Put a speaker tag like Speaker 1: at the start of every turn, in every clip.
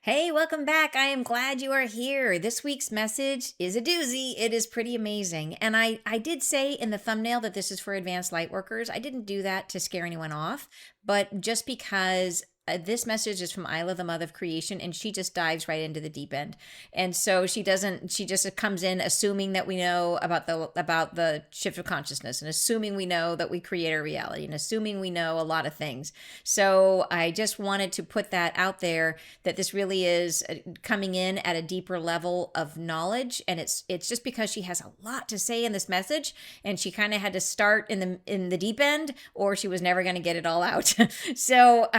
Speaker 1: Hey, welcome back. I am glad you are here. This week's message is a doozy. It is pretty amazing. And I did say in the thumbnail that this is for advanced light workers. I didn't do that to scare anyone off, but just because this message is from Isla, the mother of creation, and she just dives right into the deep end. And so she just comes in assuming that we know about the shift of consciousness, and assuming we know that we create our reality, and assuming we know a lot of things. So I just wanted to put that out there, that this really is coming in at a deeper level of knowledge, and it's just because she has a lot to say in this message, and she kind of had to start in the deep end, or she was never going to get it all out. So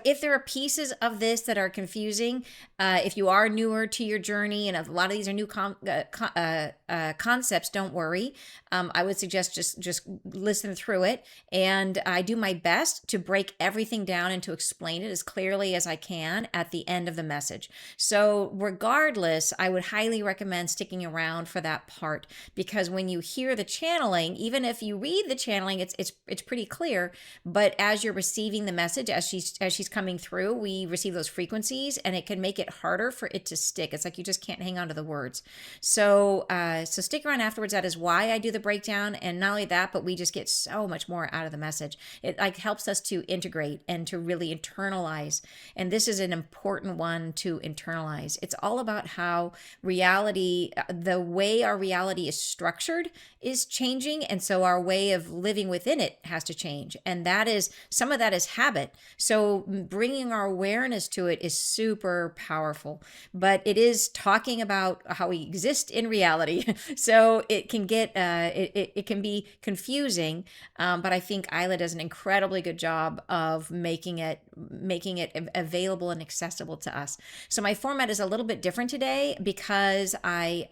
Speaker 1: if there are pieces of this that are confusing, if you are newer to your journey and a lot of these are new concepts, don't worry. I would suggest just listen through it, and I do my best to break everything down and to explain it as clearly as I can at the end of the message. So regardless, I would highly recommend sticking around for that part, because when you hear the channeling, even if you read the channeling, it's pretty clear. But as you're receiving the message, as she's coming through, we receive those frequencies, and it can make it harder for it to stick. It's like you just can't hang on to the words. So stick around afterwards. That is why I do the breakdown, and not only that, but we just get so much more out of the message. It like helps us to integrate and to really internalize. And this is an important one to internalize. It's all about how reality, the way our reality is structured, is changing, and so our way of living within it has to change. And that is, some of that is habit. So bringing our awareness to it is super powerful, but it is talking about how we exist in reality. So it can get it can be confusing, but I think Isla does an incredibly good job of making it available and accessible to us. So my format is a little bit different today, because I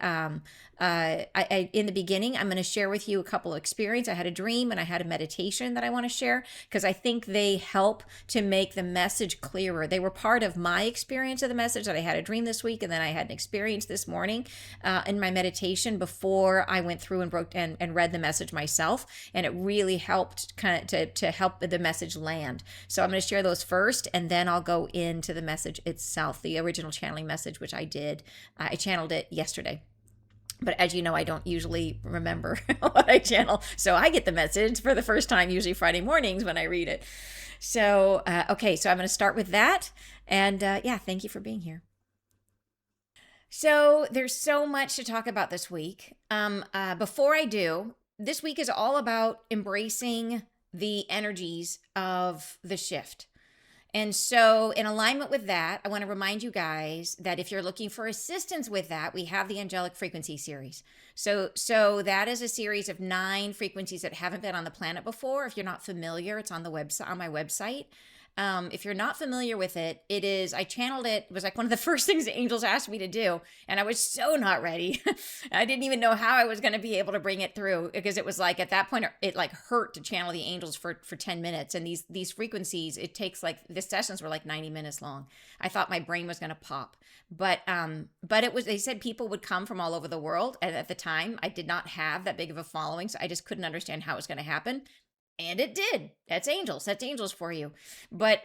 Speaker 1: in the beginning, I'm going to share with you a couple of experiences. I had a dream and I had a meditation that I want to share, because I think they help to make the message clearer. They were part of my experience of the message, that I had a dream this week, and then I had an experience this morning in my meditation before I went through and broke and read the message myself, and it really helped kind of to help the message land. So I'm going to share those first, and then I'll go into the message itself, the original channeling message, which I did. I channeled it yesterday. But as you know, I don't usually remember what I channel. So I get the message for the first time, usually Friday mornings when I read it. So, okay, so I'm going to start with that. And yeah, thank you for being here. So there's so much to talk about this week. Before I do, this week is all about embracing the energies of the shift. And so, in alignment with that, I want to remind you guys that if you're looking for assistance with that, we have the Angelic Frequency series. So that is a series of 9 frequencies that haven't been on the planet before. If you're not familiar, it's on the website, on my website. If you're not familiar with it, I channeled it. It was like one of the first things the angels asked me to do. And I was so not ready. I didn't even know how I was going to be able to bring it through, because it was like, at that point, it like hurt to channel the angels for 10 minutes. And these frequencies, it takes like, the sessions were like 90 minutes long. I thought my brain was going to pop. But they said people would come from all over the world. And at the time, I did not have that big of a following. So I just couldn't understand how it was going to happen. And it did. That's angels. That's angels for you. But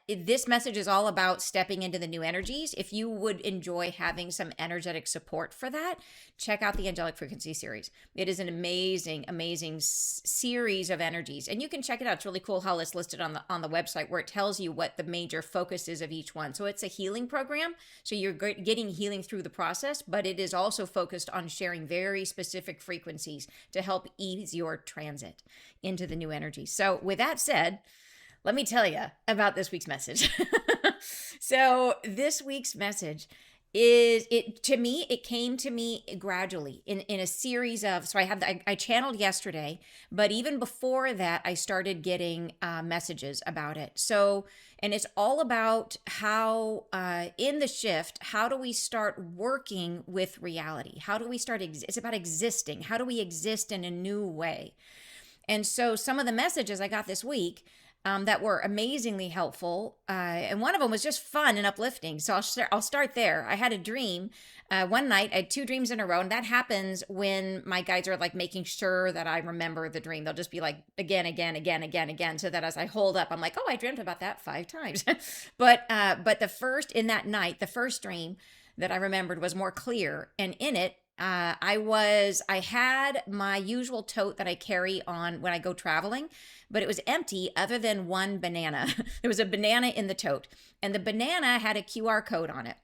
Speaker 1: this message is all about stepping into the new energies. If you would enjoy having some energetic support for that, check out the Angelic Frequency series. It is an amazing, amazing series of energies, and you can check it out. It's really cool how it's listed on the website, where it tells you what the major focus is of each one. So it's a healing program. So you're getting healing through the process, but it is also focused on sharing very specific frequencies to help ease your transit into the new energy. So with that said, let me tell you about this week's message. So this week's message it came to me gradually in a series of, so I channeled yesterday, but even before that, I started getting messages about it. So, and it's all about how in the shift, how do we start working with reality? How do we start, it's about existing. How do we exist in a new way? And so some of the messages I got this week that were amazingly helpful. And one of them was just fun and uplifting. So I'll start there. I had a dream one night. I had two dreams in a row. And that happens when my guides are like making sure that I remember the dream. They'll just be like, again, again, again, again, again. So that as I hold up, I'm like, oh, I dreamt about that 5 times. But the first in that night, the first dream that I remembered was more clear. And in it, I had my usual tote that I carry on when I go traveling, but it was empty other than one banana. There was a banana in the tote, and the banana had a QR code on it.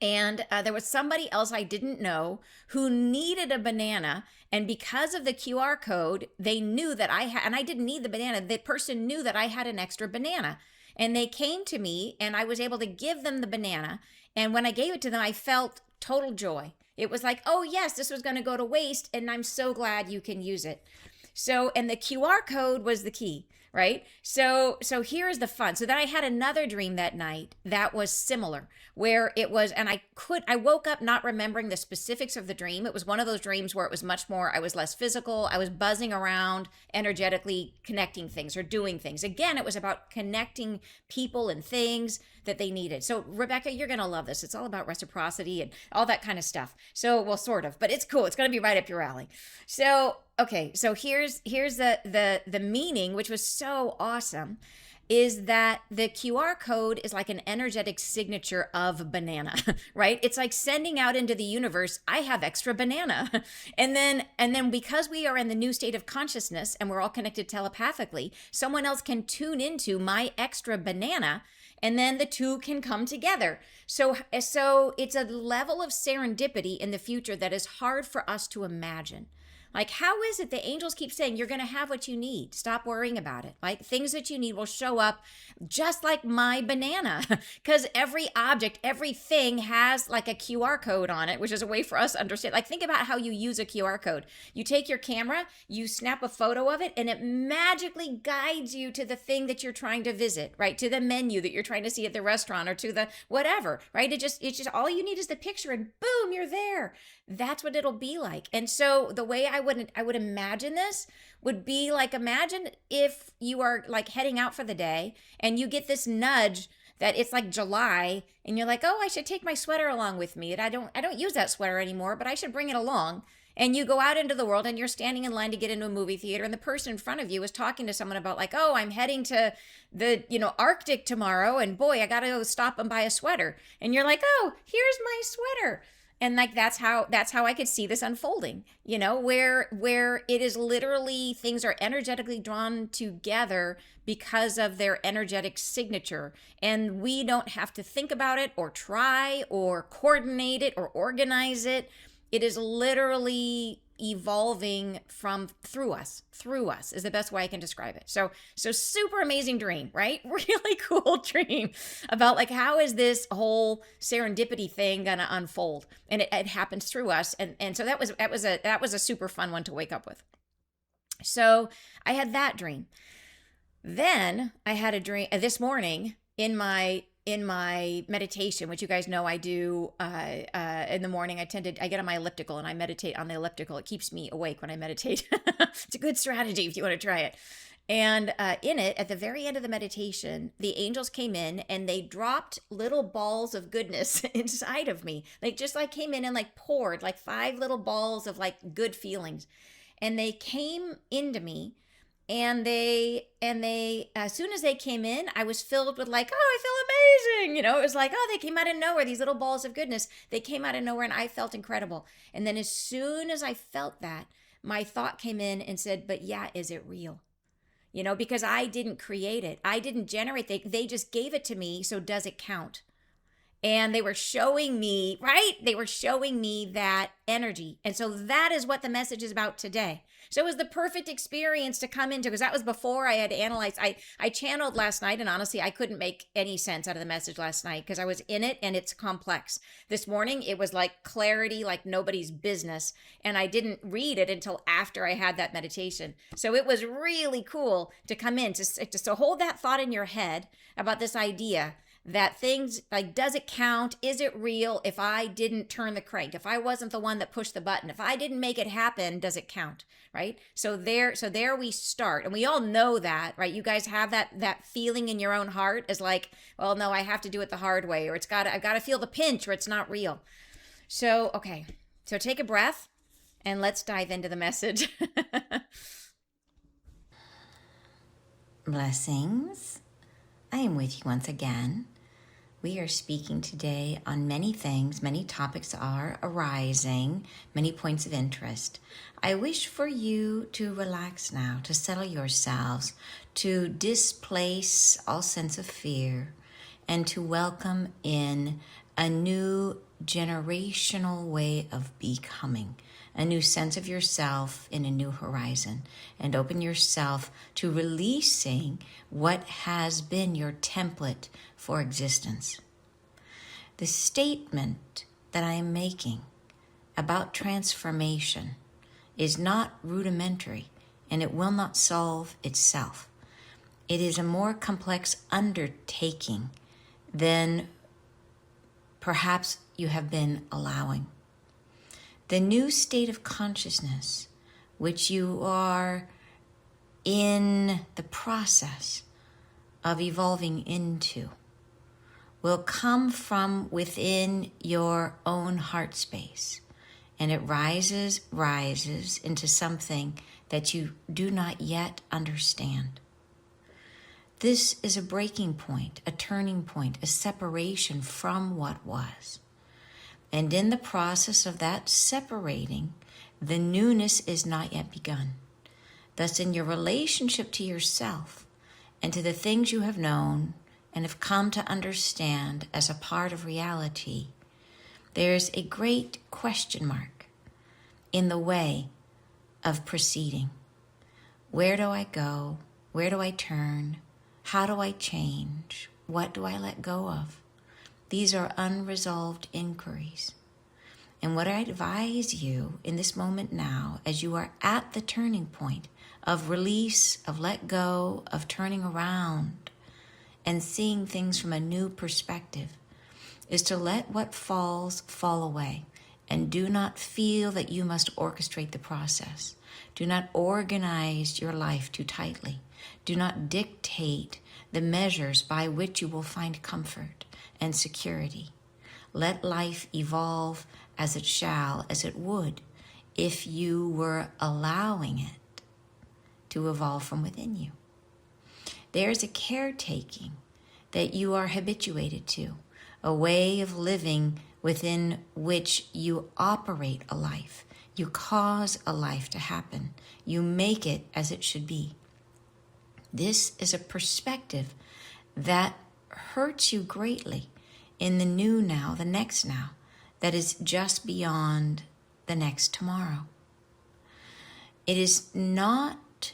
Speaker 1: And there was somebody else I didn't know who needed a banana. And because of the QR code, they knew that I had, and I didn't need the banana. The person knew that I had an extra banana. And they came to me, and I was able to give them the banana. And when I gave it to them, I felt total joy. It was like, oh, yes, this was going to go to waste, and I'm so glad you can use it. So, and the QR code was the key, right? So here's the fun. So then I had another dream that night that was similar, where it was, and I woke up not remembering the specifics of the dream. It was one of those dreams where it was much more, I was less physical. I was buzzing around, energetically connecting things or doing things. Again, it was about connecting people and things that they needed. So Rebecca, you're going to love this. It's all about reciprocity and all that kind of stuff. So, well, sort of, but it's cool. It's going to be right up your alley. So, okay. So here's the meaning, which was so awesome, is that the QR code is like an energetic signature of banana, right? It's like sending out into the universe, I have extra banana. And then because we are in the new state of consciousness and we're all connected telepathically, someone else can tune into my extra banana, and then the two can come together. So it's a level of serendipity in the future that is hard for us to imagine. Like, how is it the angels keep saying you're going to have what you need? Stop worrying about it. Like, things that you need will show up just like my banana. Because every object, everything has like a QR code on it, which is a way for us to understand. Like, think about how you use a QR code. You take your camera, you snap a photo of it, and it magically guides you to the thing that you're trying to visit, right? To the menu that you're trying to see at the restaurant, or to the whatever, right? It's just all you need is the picture, and boom, you're there. That's what it'll be like. And so the way I would imagine this would be like, imagine if you are like heading out for the day and you get this nudge that it's like July and you're like, oh, I should take my sweater along with me. And I don't use that sweater anymore, but I should bring it along. And you go out into the world and you're standing in line to get into a movie theater, and the person in front of you is talking to someone about like, oh, I'm heading to the, Arctic tomorrow, and boy, I got to go stop and buy a sweater. And you're like, oh, here's my sweater. And like that's how I could see this unfolding, where it is literally things are energetically drawn together because of their energetic signature. And we don't have to think about it or try or coordinate it or organize it. It is literally evolving through us is the best way I can describe it. So super amazing dream, right? Really cool dream about like, how is this whole serendipity thing gonna unfold? And it happens through us. And so that was a super fun one to wake up with. So I had that dream. Then I had a dream this morning in my meditation, which you guys know I do in the morning. I get on my elliptical and I meditate on the elliptical. It keeps me awake when I meditate. It's a good strategy if you want to try it. And in it, at the very end of the meditation, the angels came in and they dropped little balls of goodness inside of me. They just like came in and like poured like 5 little balls of like good feelings. And they came into me. And they, as soon as they came in, I was filled with like, oh, I feel amazing. It was like, oh, they came out of nowhere. These little balls of goodness, they came out of nowhere and I felt incredible. And then as soon as I felt that, my thought came in and said, but yeah, is it real? Because I didn't create it. I didn't generate it. They just gave it to me. So does it count? And they were showing me, right? They were showing me that energy. And so that is what the message is about today. So it was the perfect experience to come into, because that was before I had analyzed. I channeled last night, and honestly, I couldn't make any sense out of the message last night because I was in it and it's complex. This morning, it was like clarity, like nobody's business. And I didn't read it until after I had that meditation. So it was really cool to come in, to hold that thought in your head about this idea that things like, does it count? Is it real? If I didn't turn the crank, if I wasn't the one that pushed the button, if I didn't make it happen, does it count? Right? So there we start. And we all know that, right? You guys have that feeling in your own heart is like, well, no, I have to do it the hard way, or I've got to feel the pinch, or it's not real. So, okay. So take a breath and let's dive into the message.
Speaker 2: Blessings. I am with you once again. We are speaking today on many things. Many topics are arising, many points of interest. I wish for you to relax now, to settle yourselves, to displace all sense of fear, and to welcome in a new generational way of becoming, a new sense of yourself in a new horizon, and open yourself to releasing what has been your template for existence. The statement that I am making about transformation is not rudimentary, and it will not solve itself. It is a more complex undertaking than perhaps you have been allowing. The new state of consciousness, which you are in the process of evolving into, will come from within your own heart space. And it rises into something that you do not yet understand. This is a breaking point, a turning point, a separation from what was. And in the process of that separating, the newness is not yet begun. Thus, in your relationship to yourself and to the things you have known and have come to understand as a part of reality, there's a great question mark in the way of proceeding. Where do I go? Where do I turn? How do I change? What do I let go of? These are unresolved inquiries. And what I advise you in this moment now, as you are at the turning point of release, of let go, of turning around, and seeing things from a new perspective, is to let what falls fall away. And do not feel that you must orchestrate the process. Do not organize your life too tightly. Do not dictate the measures by which you will find comfort and security. Let life evolve as it shall, as it would, if you were allowing it to evolve from within you. There's a caretaking that you are habituated to, a way of living within which you operate a life. You cause a life to happen. You make it as it should be. This is a perspective that hurts you greatly in the new now, the next now, that is just beyond the next tomorrow. It is not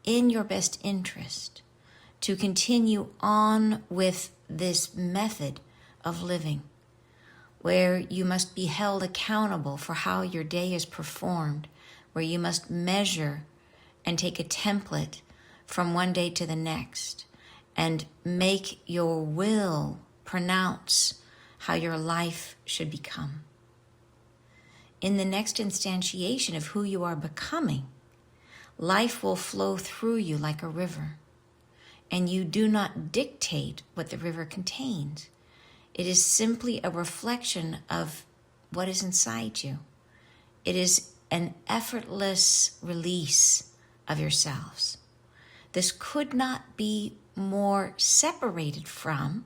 Speaker 2: in your best interest to continue on with this method of living, where you must be held accountable for how your day is performed, where you must measure and take a template from one day to the next and make your will pronounce how your life should become. In the next instantiation of who you are becoming, life will flow through you like a river, and you do not dictate what the river contains. It is simply a reflection of what is inside you. It is an effortless release of yourselves. This could not be more separated from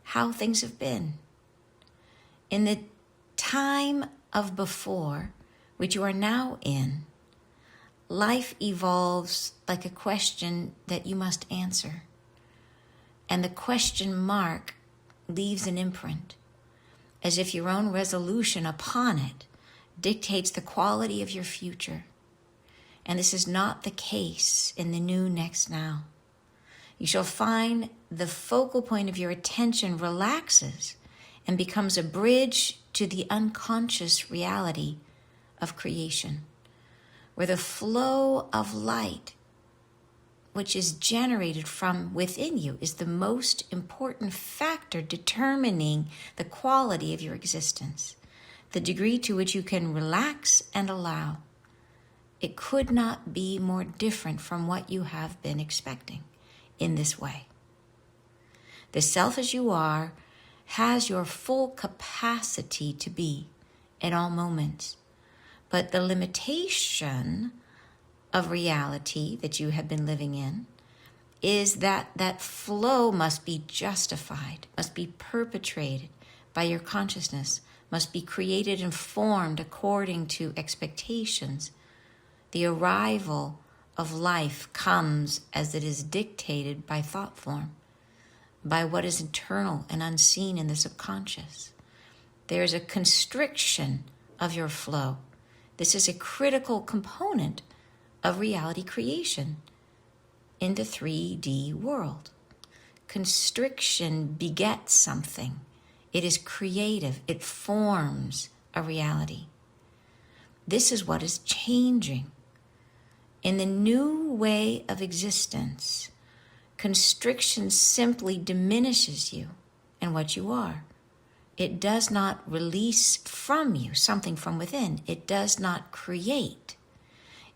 Speaker 2: how things have been. In the time of before, which you are now in, life evolves like a question that you must answer. And the question mark leaves an imprint, as if your own resolution upon it dictates the quality of your future. And this is not the case in the new next now. You shall find the focal point of your attention relaxes and becomes a bridge to the unconscious reality of creation, where the flow of light which is generated from within you is the most important factor determining the quality of your existence, the degree to which you can relax and allow. It could not be more different from what you have been expecting in this way. The self as you are has your full capacity to be in all moments, but the limitation of reality that you have been living in is that that flow must be justified, must be perpetrated by your consciousness, must be created and formed according to expectations. The arrival of life comes as it is dictated by thought form, by what is internal and unseen in the subconscious. There is a constriction of your flow. This is a critical component of reality creation in the 3D world. Constriction begets something. It is creative. It forms a reality. This is what is changing. In the new way of existence, constriction simply diminishes you and what you are. It does not release from you something from within. It does not create.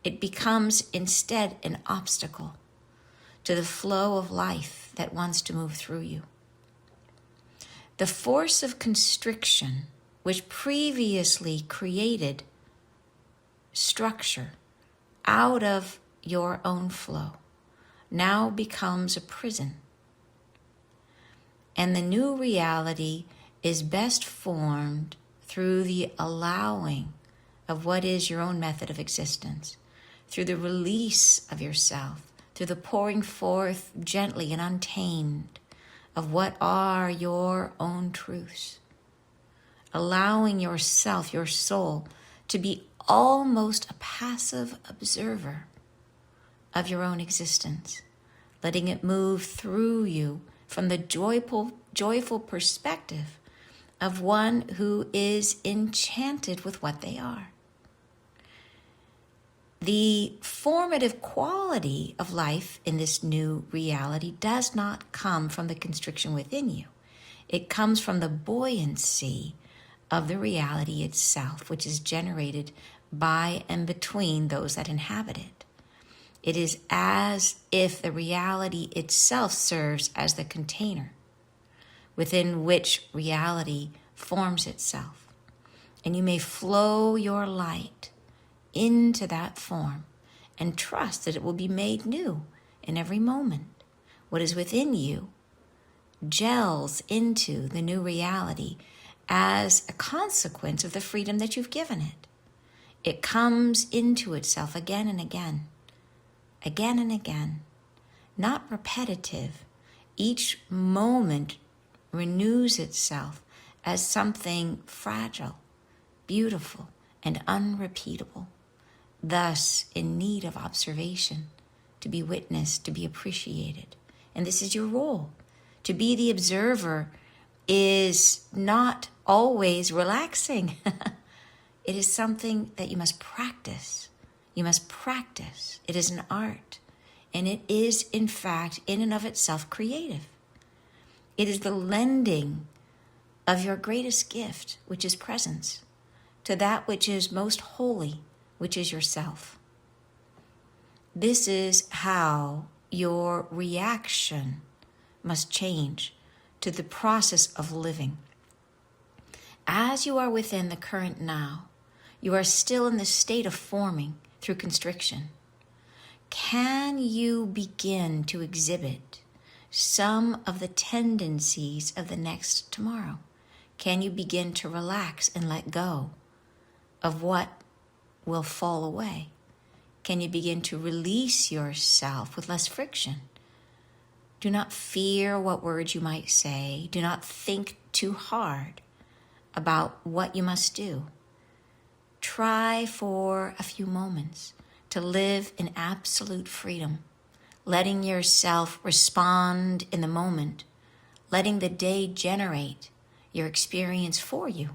Speaker 2: It becomes instead an obstacle to the flow of life that wants to move through you. The force of constriction, which previously created structure out of your own flow, now becomes a prison. And the new reality is best formed through the allowing of what is your own method of existence, through the release of yourself, through the pouring forth gently and untamed of what are your own truths. Allowing yourself, your soul, to be almost a passive observer of your own existence, letting it move through you from the joyful perspective of one who is enchanted with what they are. The formative quality of life in this new reality does not come from the constriction within you. It comes from the buoyancy of the reality itself, which is generated by and between those that inhabit it. It is as if the reality itself serves as the container within which reality forms itself. And you may flow your light into that form and trust that it will be made new in every moment. What is within you gels into the new reality as a consequence of the freedom that you've given it. It comes into itself again and again, again and again, not repetitive. Each moment renews itself as something fragile, beautiful, and unrepeatable, thus in need of observation, to be witnessed, to be appreciated. And this is your role. To be the observer is not always relaxing. It is something that you must practice. You must practice. It is an art. And it is, in fact, in and of itself, creative. It is the lending of your greatest gift, which is presence, to that which is most holy, which is yourself. This is how your reaction must change to the process of living. As you are within the current now, you are still in the state of forming through constriction. Can you begin to exhibit some of the tendencies of the next tomorrow? Can you begin to relax and let go of what will fall away? Can you begin to release yourself with less friction? Do not fear what words you might say. Do not think too hard about what you must do. Try for a few moments to live in absolute freedom, letting yourself respond in the moment, letting the day generate your experience for you.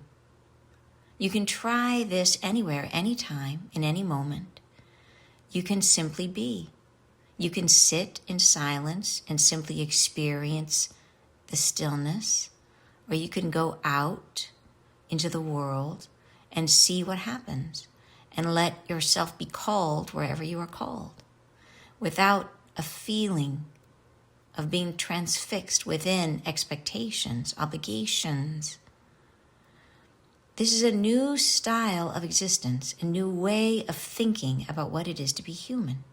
Speaker 2: You can try this anywhere, anytime, in any moment. You can simply be. You can sit in silence and simply experience the stillness, or you can go out into the world and see what happens and let yourself be called wherever you are called without a feeling of being transfixed within expectations, obligations. This is a new style of existence, a new way of thinking about what it is to be human.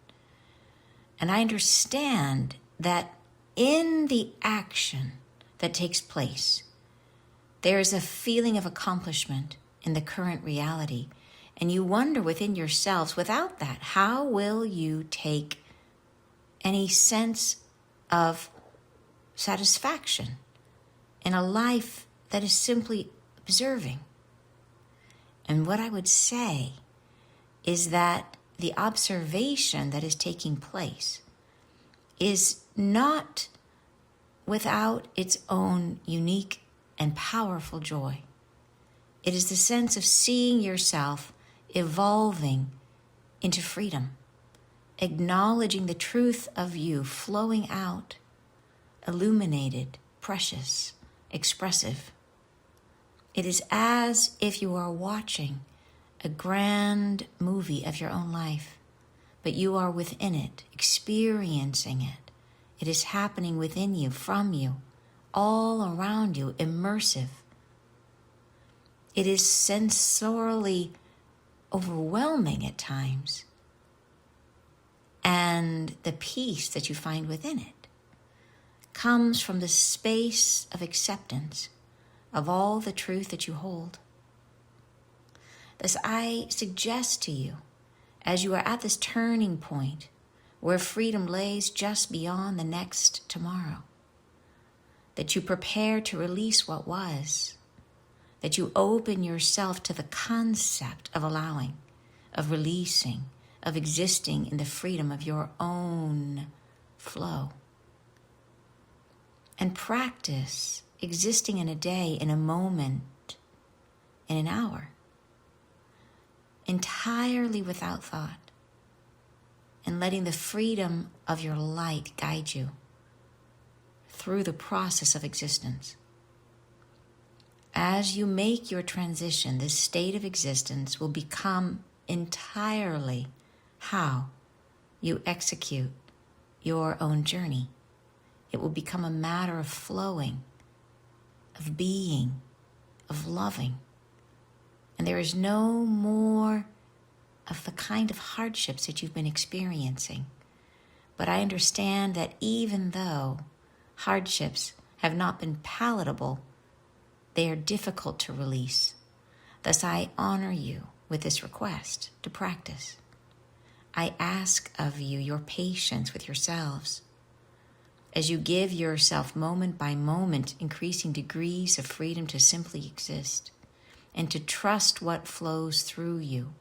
Speaker 2: And I understand that in the action that takes place, there is a feeling of accomplishment in the current reality. And you wonder within yourselves, without that, how will you take any sense of satisfaction in a life that is simply observing? And what I would say is that the observation that is taking place is not without its own unique and powerful joy. It is the sense of seeing yourself evolving into freedom, acknowledging the truth of you flowing out, illuminated, precious, expressive. It is as if you are watching a grand movie of your own life, but you are within it, experiencing it. It is happening within you, from you, all around you, immersive. It is sensorially overwhelming at times. And the peace that you find within it comes from the space of acceptance of all the truth that you hold. Thus, I suggest to you, as you are at this turning point where freedom lays just beyond the next tomorrow, that you prepare to release what was, that you open yourself to the concept of allowing, of releasing, of existing in the freedom of your own flow. And practice existing in a day, in a moment, in an hour, entirely without thought, and letting the freedom of your light guide you through the process of existence. As you make your transition, this state of existence will become entirely how you execute your own journey. It will become a matter of flowing, of being, of loving. And there is no more of the kind of hardships that you've been experiencing. But I understand that even though hardships have not been palatable, they are difficult to release. Thus, I honor you with this request to practice. I ask of you your patience with yourselves as you give yourself moment by moment increasing degrees of freedom to simply exist and to trust what flows through you.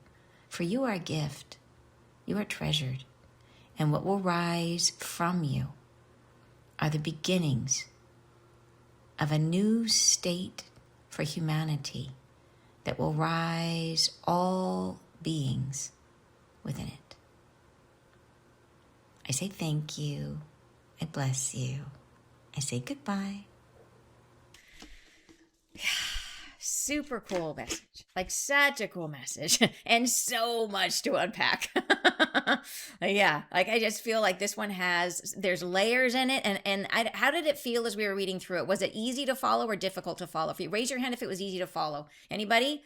Speaker 2: For you are a gift, you are treasured, and what will rise from you are the beginnings of a new state for humanity that will rise all beings within it. I say thank you. I bless you. I say goodbye.
Speaker 1: Super cool message. Like such a cool message and so much to unpack. Yeah, like I just feel like this one there's layers in it. How did it feel as we were reading through it? Was it easy to follow or difficult to follow? If you raise your hand if it was easy to follow. Anybody?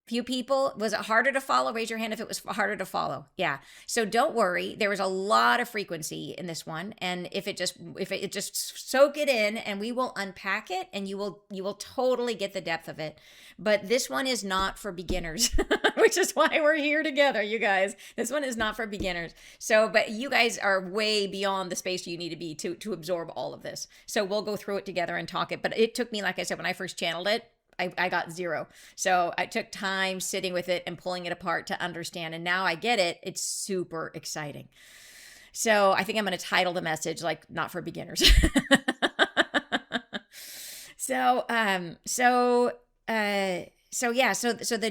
Speaker 1: Few people. Was it harder to follow? Raise your hand if it was harder to follow. Yeah. So don't worry. There was a lot of frequency in this one. And if it just soak it in, and we will unpack it, and you will totally get the depth of it. But this one is not for beginners, which is why we're here together, you guys. This one is not for beginners. So, but you guys are way beyond the space you need to be to absorb all of this. So we'll go through it together and talk it. But it took me, like I said, when I first channeled it, I got 0. So I took time sitting with it and pulling it apart to understand. And now I get it. It's super exciting. So I think I'm going to title the message like not for beginners. So the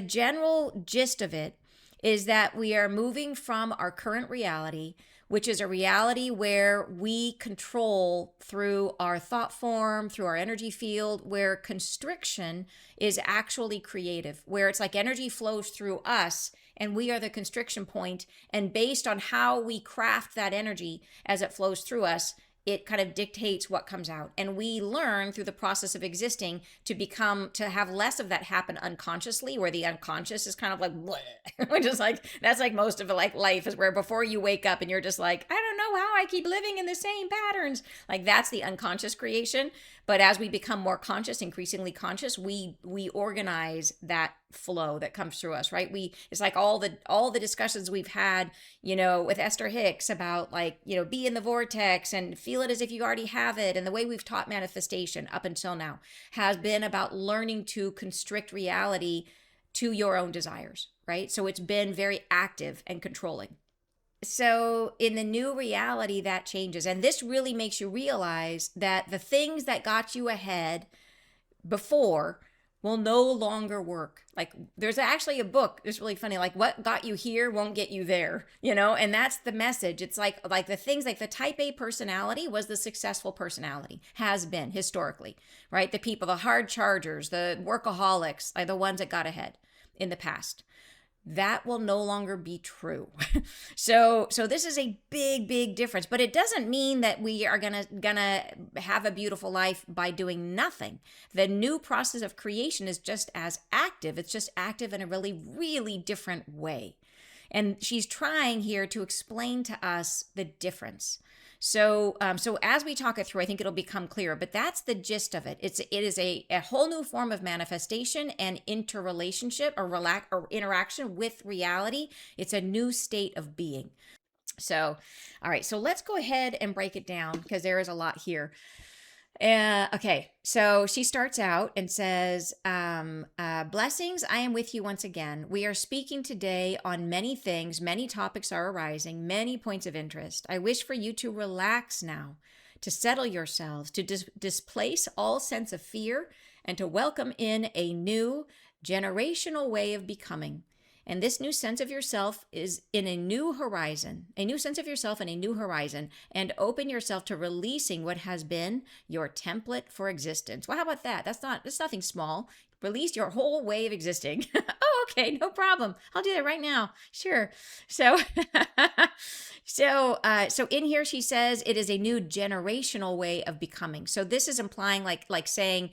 Speaker 1: general gist of it is that we are moving from our current reality, which is a reality where we control through our thought form, through our energy field, where constriction is actually creative, where it's like energy flows through us and we are the constriction point. And based on how we craft that energy as it flows through us, it kind of dictates what comes out. And we learn through the process of existing to have less of that happen unconsciously, where the unconscious is kind of like, which is like, that's like most of it, like life is where before you wake up and you're just like, I don't know how I keep living in the same patterns. Like that's the unconscious creation. But as we become more conscious, increasingly conscious, we organize that flow that comes through us, right? It's like all the discussions we've had, with Esther Hicks about like, be in the vortex and feel it as if you already have it. And the way we've taught manifestation up until now has been about learning to constrict reality to your own desires, right? So it's been very active and controlling. So in the new reality, that changes. And this really makes you realize that the things that got you ahead before will no longer work. Like there's actually a book, it's really funny, like what got you here won't get you there, and that's the message. It's like the things like the type A personality was the successful personality, has been historically, right? The people, the hard chargers, the workaholics are the ones that got ahead in the past. That will no longer be true. So this is a big difference, but it doesn't mean that we are gonna have a beautiful life by doing nothing. The new process of creation is just as active. It's just active in a really different way. And she's trying here to explain to us the difference. So as we talk it through, I think it'll become clearer, but that's the gist of it. It is a whole new form of manifestation and interrelationship or interaction with reality. It's a new state of being. So, all right, so let's go ahead and break it down because there is a lot here. Okay, so she starts out and says, blessings, I am with you once again. We are speaking today on many things, many topics are arising, many points of interest. I wish for you to relax now, to settle yourselves, to displace all sense of fear, and to welcome in a new generational way of becoming. And this new sense of yourself is in a new horizon, a new sense of yourself in a new horizon, and open yourself to releasing what has been your template for existence. Well, how about that? That's nothing small. Release your whole way of existing. Oh, okay, no problem. I'll do that right now. Sure. So, so in here she says it is a new generational way of becoming. So this is implying like saying,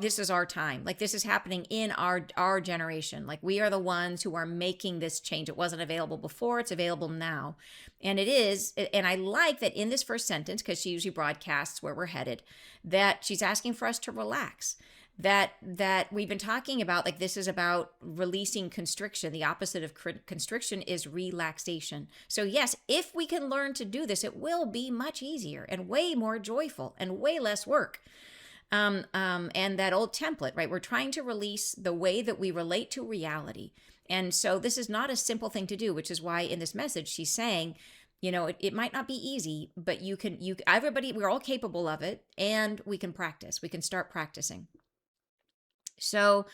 Speaker 1: this is our time. Like this is happening in our generation. Like we are the ones who are making this change. It wasn't available before, it's available now. And it is, and I like that in this first sentence, because she usually broadcasts where we're headed, that she's asking for us to relax. That we've been talking about, like this is about releasing constriction. The opposite of constriction is relaxation. So yes, if we can learn to do this, it will be much easier and way more joyful and way less work. And that old template, right? We're trying to release the way that we relate to reality. And so this is not a simple thing to do, which is why in this message, she's saying, it might not be easy, but everybody, we're all capable of it, and we can practice. We can start practicing. So,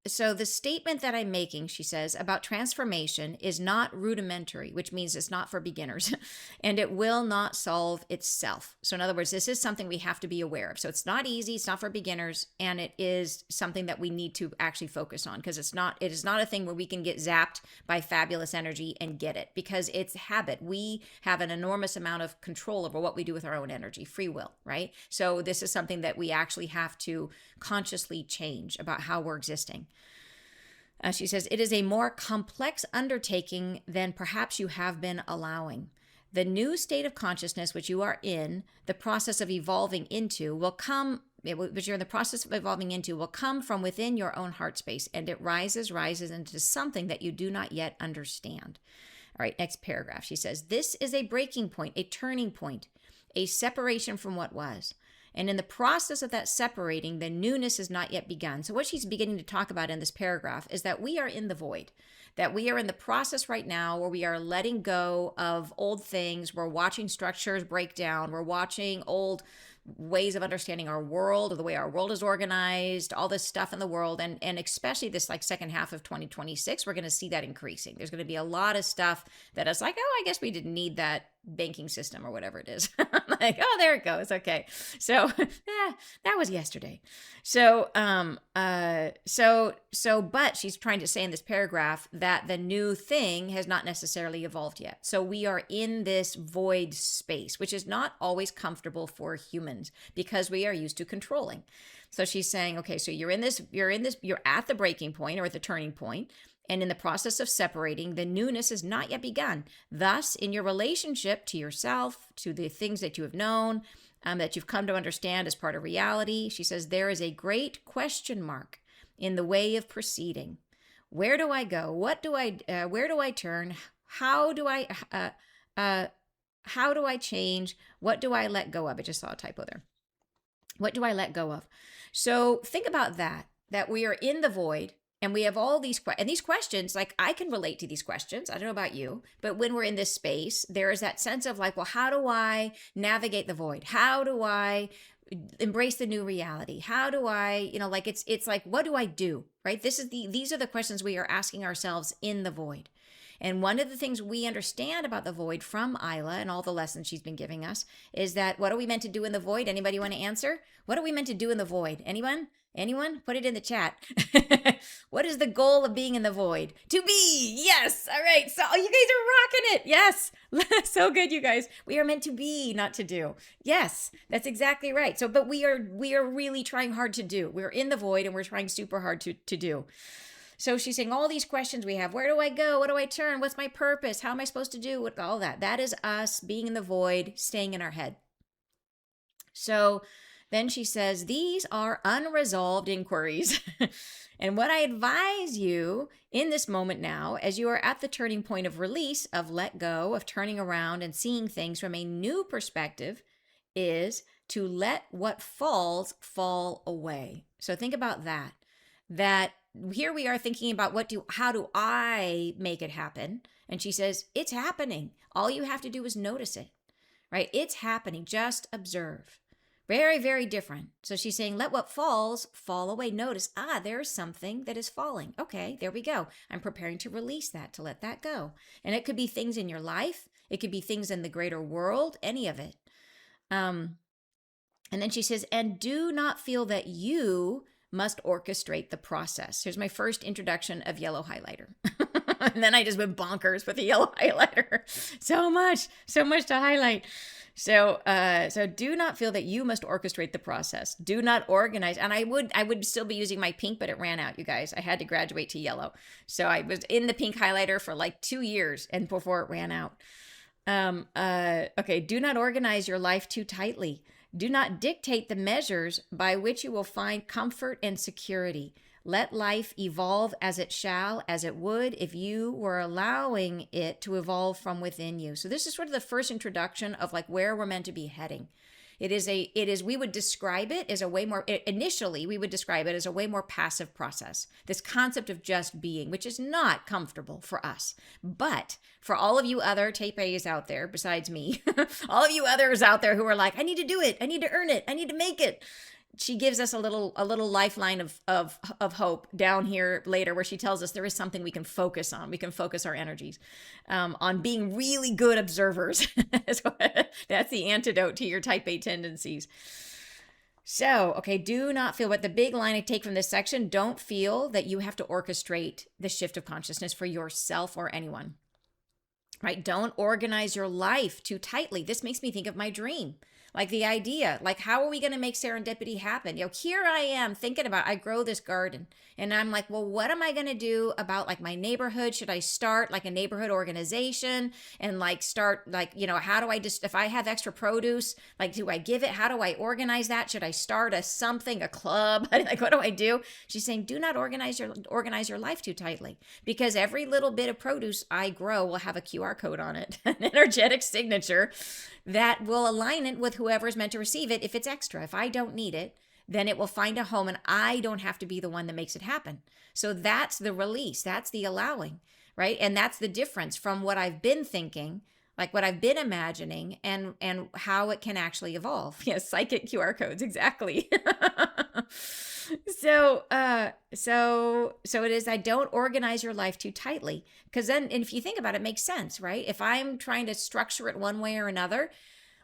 Speaker 1: so the statement that I'm making, she says, about transformation is not rudimentary, which means it's not for beginners, and it will not solve itself. So in other words, this is something we have to be aware of. So it's not easy, it's not for beginners, and it is something that we need to actually focus on, because it is not a thing where we can get zapped by fabulous energy and get it, because it's habit. We have an enormous amount of control over what we do with our own energy, free will, right? So this is something that we actually have to consciously change about how we're existing. She says, it is a more complex undertaking than perhaps you have been allowing. The new state of consciousness which you are in, the process of evolving into, which you're in the process of evolving into, will come from within your own heart space, and it rises into something that you do not yet understand. All right, next paragraph. She says, this is a breaking point, a turning point, a separation from what was. And in the process of that separating, the newness has not yet begun. So what she's beginning to talk about in this paragraph is that we are in the void, that we are in the process right now where we are letting go of old things. We're watching structures break down. We're watching old ways of understanding our world, or the way our world is organized, all this stuff in the world. And especially this like second half of 2026, we're going to see that increasing. There's going to be a lot of stuff that is like, oh, I guess we didn't need that banking system or whatever it is. Like, oh, there it goes. Okay. So that was yesterday. So, but she's trying to say in this paragraph that the new thing has not necessarily evolved yet. So we are in this void space, which is not always comfortable for humans because we are used to controlling. So she's saying, okay, so you're at the breaking point or at the turning point. And in the process of separating, the newness has not yet begun. Thus, in your relationship to yourself, to the things that you have known, that you've come to understand as part of reality, she says, there is a great question mark in the way of proceeding. Where do I go? Where do I turn? How do I change? What do I let go of? I just saw a typo there. What do I let go of? So think about that we are in the void. And we have all these questions, like I can relate to these questions. I don't know about you, but when we're in this space, there is that sense of like, well, how do I navigate the void? How do I embrace the new reality? How do I, like it's like, what do I do? Right? These are the questions we are asking ourselves in the void. And one of the things we understand about the void from Isla and all the lessons she's been giving us is that what are we meant to do in the void? Anybody want to answer? What are we meant to do in the void? Anyone? Put it in the chat. What is the goal of being in the void? To be. Yes. All right. So you guys are rocking it. Yes. So good, you guys. We are meant to be, not to do. Yes, that's exactly right. So, but we are really trying hard to do. We're in the void and we're trying super hard to do. So she's saying all these questions we have. Where do I go? What do I turn? What's my purpose? How am I supposed to do all that? That is us being in the void, staying in our head. So then she says, these are unresolved inquiries. And what I advise you in this moment now, as you are at the turning point of release, of let go, of turning around and seeing things from a new perspective, is to let what falls fall away. So think about that here we are thinking about how do I make it happen? And she says, it's happening. All you have to do is notice it, right? It's happening. Just observe. Very, very different. So she's saying, let what falls fall away. Notice, there's something that is falling. Okay, there we go. I'm preparing to release that, to let that go. And it could be things in your life. It could be things in the greater world, any of it. And then she says, and do not feel that you must orchestrate the process. Here's my first introduction of yellow highlighter. And then I just went bonkers with the yellow highlighter. So much to highlight. So do not feel that you must orchestrate the process. Do not organize. And I would still be using my pink, but it ran out, you guys. I had to graduate to yellow. So I was in the pink highlighter for like 2 years and before it ran out. Okay. Do not organize your life too tightly. Do not dictate the measures by which you will find comfort and security. Let life evolve as it would if you were allowing it to evolve from within you. So this is sort of the first introduction of like where we're meant to be heading. We would describe it as a way more passive process. This concept of just being, which is not comfortable for us. But for all of you other tape A's out there, besides me, all of you others out there who are like, I need to do it. I need to earn it. I need to make it. She gives us a little lifeline of hope down here later, where she tells us there is something we can focus on. We can focus our energies on being really good observers. That's the antidote to your type A tendencies. So, okay, do not feel, but the big line I take from this section, don't feel that you have to orchestrate the shift of consciousness for yourself or anyone, right? Don't organize your life too tightly. This makes me think of my dream. Like the idea, like how are we going to make serendipity happen? Here I am thinking about, I grow this garden and I'm like, well, what am I going to do about like my neighborhood? Should I start like a neighborhood organization and like start like, how do I just, if I have extra produce, like, do I give it? How do I organize that? Should I start a club? Like, what do I do? She's saying, do not organize your life too tightly, because every little bit of produce I grow will have a QR code on it, an energetic signature that will align it with whoever's meant to receive it. If it's extra, if I don't need it, then it will find a home and I don't have to be the one that makes it happen. So that's the release. That's the allowing, right? And that's the difference from what I've been thinking like what I've been imagining, and how it can actually evolve. Yes, psychic QR codes, exactly. So it is, I don't organize your life too tightly, because then, and if you think about it, it makes sense, right? If I'm trying to structure it one way or another,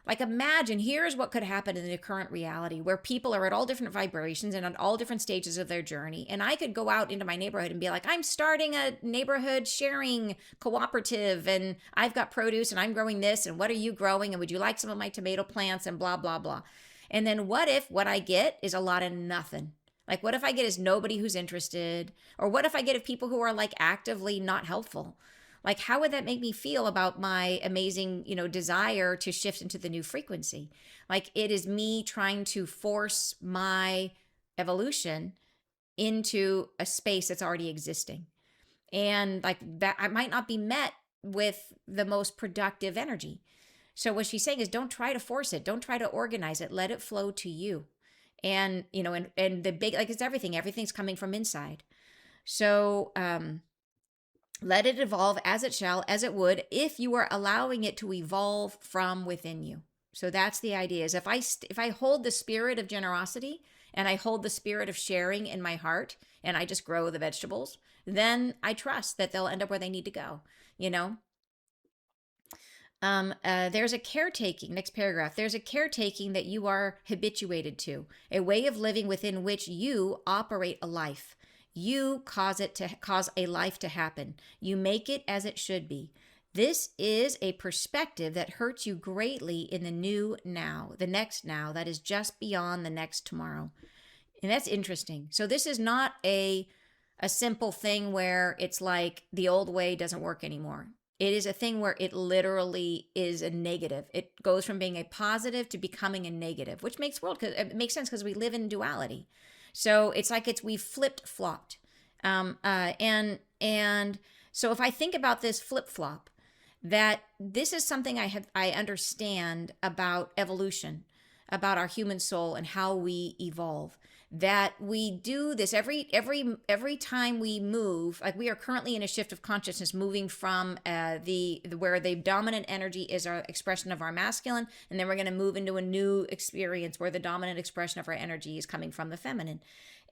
Speaker 1: like imagine, here's what could happen in the current reality where people are at all different vibrations and at all different stages of their journey. And I could go out into my neighborhood and be like, I'm starting a neighborhood sharing cooperative, and I've got produce and I'm growing this, and what are you growing? And would you like some of my tomato plants, and blah, blah, blah. And then what if what I get is a lot of nothing? Like, what if I get is nobody who's interested? Or what if I get of people who are like actively not helpful? Like, how would that make me feel about my amazing, desire to shift into the new frequency? Like, it is me trying to force my evolution into a space that's already existing. And like that, I might not be met with the most productive energy. So what she's saying is, don't try to force it. Don't try to organize it. Let it flow to you. And, and the big, like, it's everything. Everything's coming from inside. So, let it evolve as it shall, as it would, if you are allowing it to evolve from within you. So that's the idea, is if I hold the spirit of generosity, and I hold the spirit of sharing in my heart, and I just grow the vegetables, then I trust that they'll end up where they need to go, you know? There's a caretaking, next paragraph. There's a caretaking that you are habituated to, a way of living within which you operate a life. You cause a life to happen. You make it as it should be. This is a perspective that hurts you greatly in the new now, the next now that is just beyond the next tomorrow. And that's interesting. So this is not a simple thing where it's like the old way doesn't work anymore. It is a thing where it literally is a negative. It goes from being a positive to becoming a negative, which makes it makes sense because we live in duality. So it's like we've flipped flopped, and so if I think about this flip flop, that this is something I understand about evolution, about our human soul and how we evolve. That we do this every time we move. Like, we are currently in a shift of consciousness, moving from the where the dominant energy is our expression of our masculine, and then we're going to move into a new experience where the dominant expression of our energy is coming from the feminine.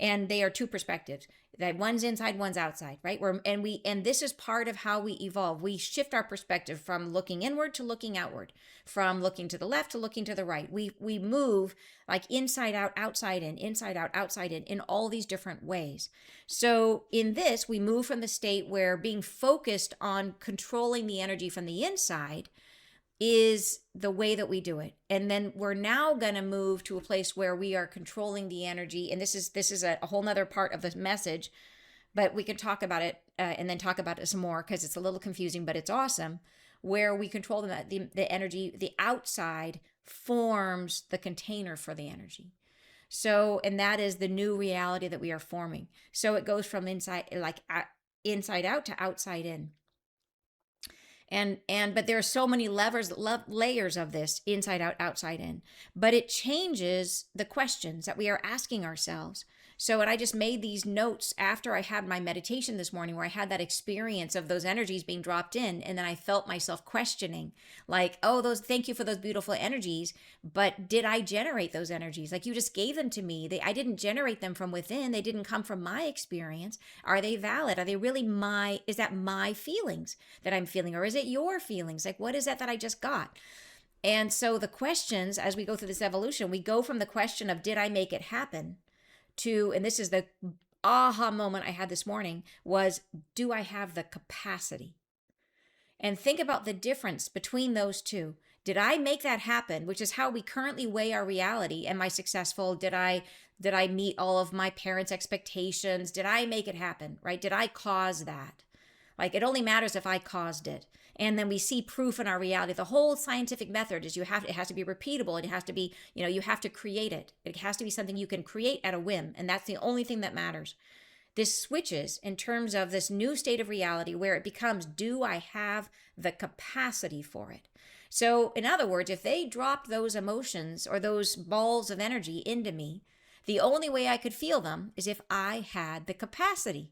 Speaker 1: And they are two perspectives, that one's inside, one's outside, right? And this is part of how we evolve. We shift our perspective from looking inward to looking outward, from looking to the left to looking to the right. We move like inside out, outside in all these different ways. So in this, we move from the state where being focused on controlling the energy from the inside is the way that we do it. And then we're now going to move to a place where we are controlling the energy. And this is a whole nother part of the message, but we can talk about it and then talk about it some more, because it's a little confusing, but it's awesome, where we control the energy. The outside forms the container for the energy. So, and that is the new reality that we are forming. So it goes from inside out to outside in. But there are so many layers of this, inside out, outside in. But it changes the questions that we are asking ourselves. So, and I just made these notes after I had my meditation this morning, where I had that experience of those energies being dropped in, and then I felt myself questioning, like, oh, thank you for those beautiful energies, but did I generate those energies? Like, you just gave them to me. I didn't generate them from within. They didn't come from my experience. Are they valid? Are they really is that my feelings that I'm feeling, or is it your feelings? Like, what is that I just got? And so the questions, as we go through this evolution, we go from the question of, did I make it happen? To, and this is the aha moment I had this morning, was, do I have the capacity? And think about the difference between those two. Did I make that happen? Which is how we currently weigh our reality. Am I successful? Did I meet all of my parents' expectations? Did I make it happen? Right? Did I cause that? Like, it only matters if I caused it. And then we see proof in our reality. The whole scientific method is it has to be repeatable. It has to be, you have to create it. It has to be something you can create at a whim. And that's the only thing that matters. This switches in terms of this new state of reality, where it becomes, do I have the capacity for it? So in other words, if they dropped those emotions or those balls of energy into me, the only way I could feel them is if I had the capacity,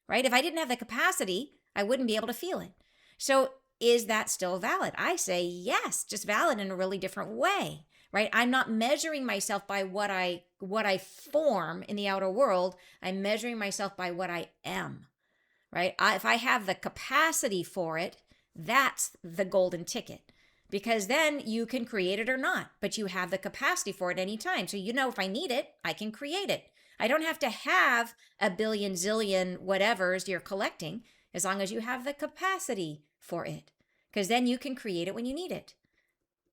Speaker 1: right? If I didn't have the capacity, I wouldn't be able to feel it. So is that still valid? I say yes, just valid in a really different way, right? I'm not measuring myself by what I form in the outer world. I'm measuring myself by what I am, right? If I have the capacity for it, that's the golden ticket. Because then you can create it or not, but you have the capacity for it anytime. So, if I need it, I can create it. I don't have to have a billion, zillion, whatever's you're collecting, as long as you have the capacity for it. Because then you can create it when you need it.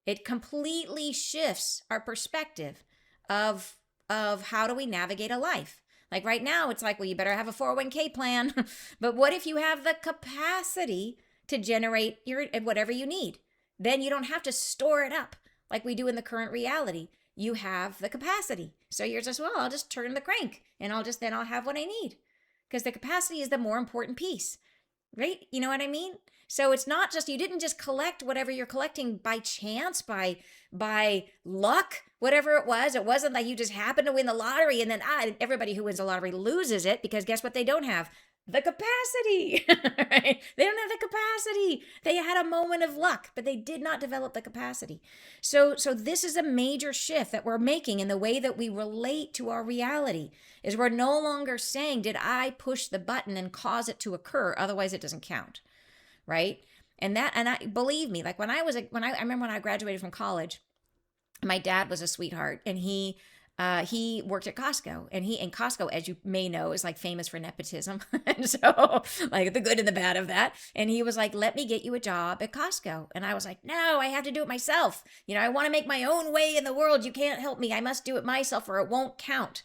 Speaker 1: It completely shifts our perspective of how do we navigate a life. Like right now, it's like, well, you better have a 401k plan. But what if you have the capacity to generate whatever you need? Then you don't have to store it up like we do in the current reality. You have the capacity. So you're just, well, I'll just turn the crank and then I'll have what I need. Because the capacity is the more important piece, right? You know what I mean? So it's not just, you didn't just collect whatever you're collecting by chance, by luck, whatever it was. It wasn't like you just happened to win the lottery and then everybody who wins the lottery loses it, because guess what they don't have? The capacity, right? They don't have the capacity. They had a moment of luck, but they did not develop the capacity. So this is a major shift that we're making in the way that we relate to our reality. Is we're no longer saying, did I push the button and cause it to occur? Otherwise it doesn't count, right? And I believe me, like I remember when I graduated from college, my dad was a sweetheart, and he worked at Costco, and Costco, as you may know, is like famous for nepotism. And so like the good and the bad of that. And he was like, let me get you a job at Costco. And I was like, no, I have to do it myself. I want to make my own way in the world. You can't help me. I must do it myself or it won't count.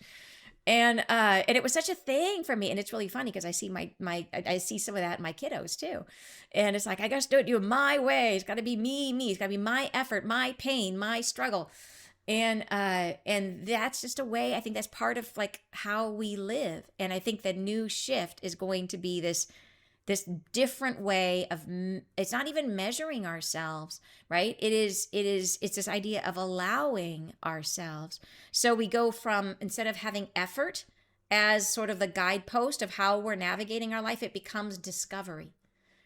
Speaker 1: And it was such a thing for me. And it's really funny because I see I see some of that in my kiddos too. And it's like, I got to do it my way. It's got to be me. It's got to be my effort, my pain, my struggle. And that's just a way, I think that's part of like how we live. And I think the new shift is going to be this different way of, it's not even measuring ourselves, right? It's this idea of allowing ourselves. So we go from, instead of having effort as sort of the guidepost of how we're navigating our life, it becomes discovery,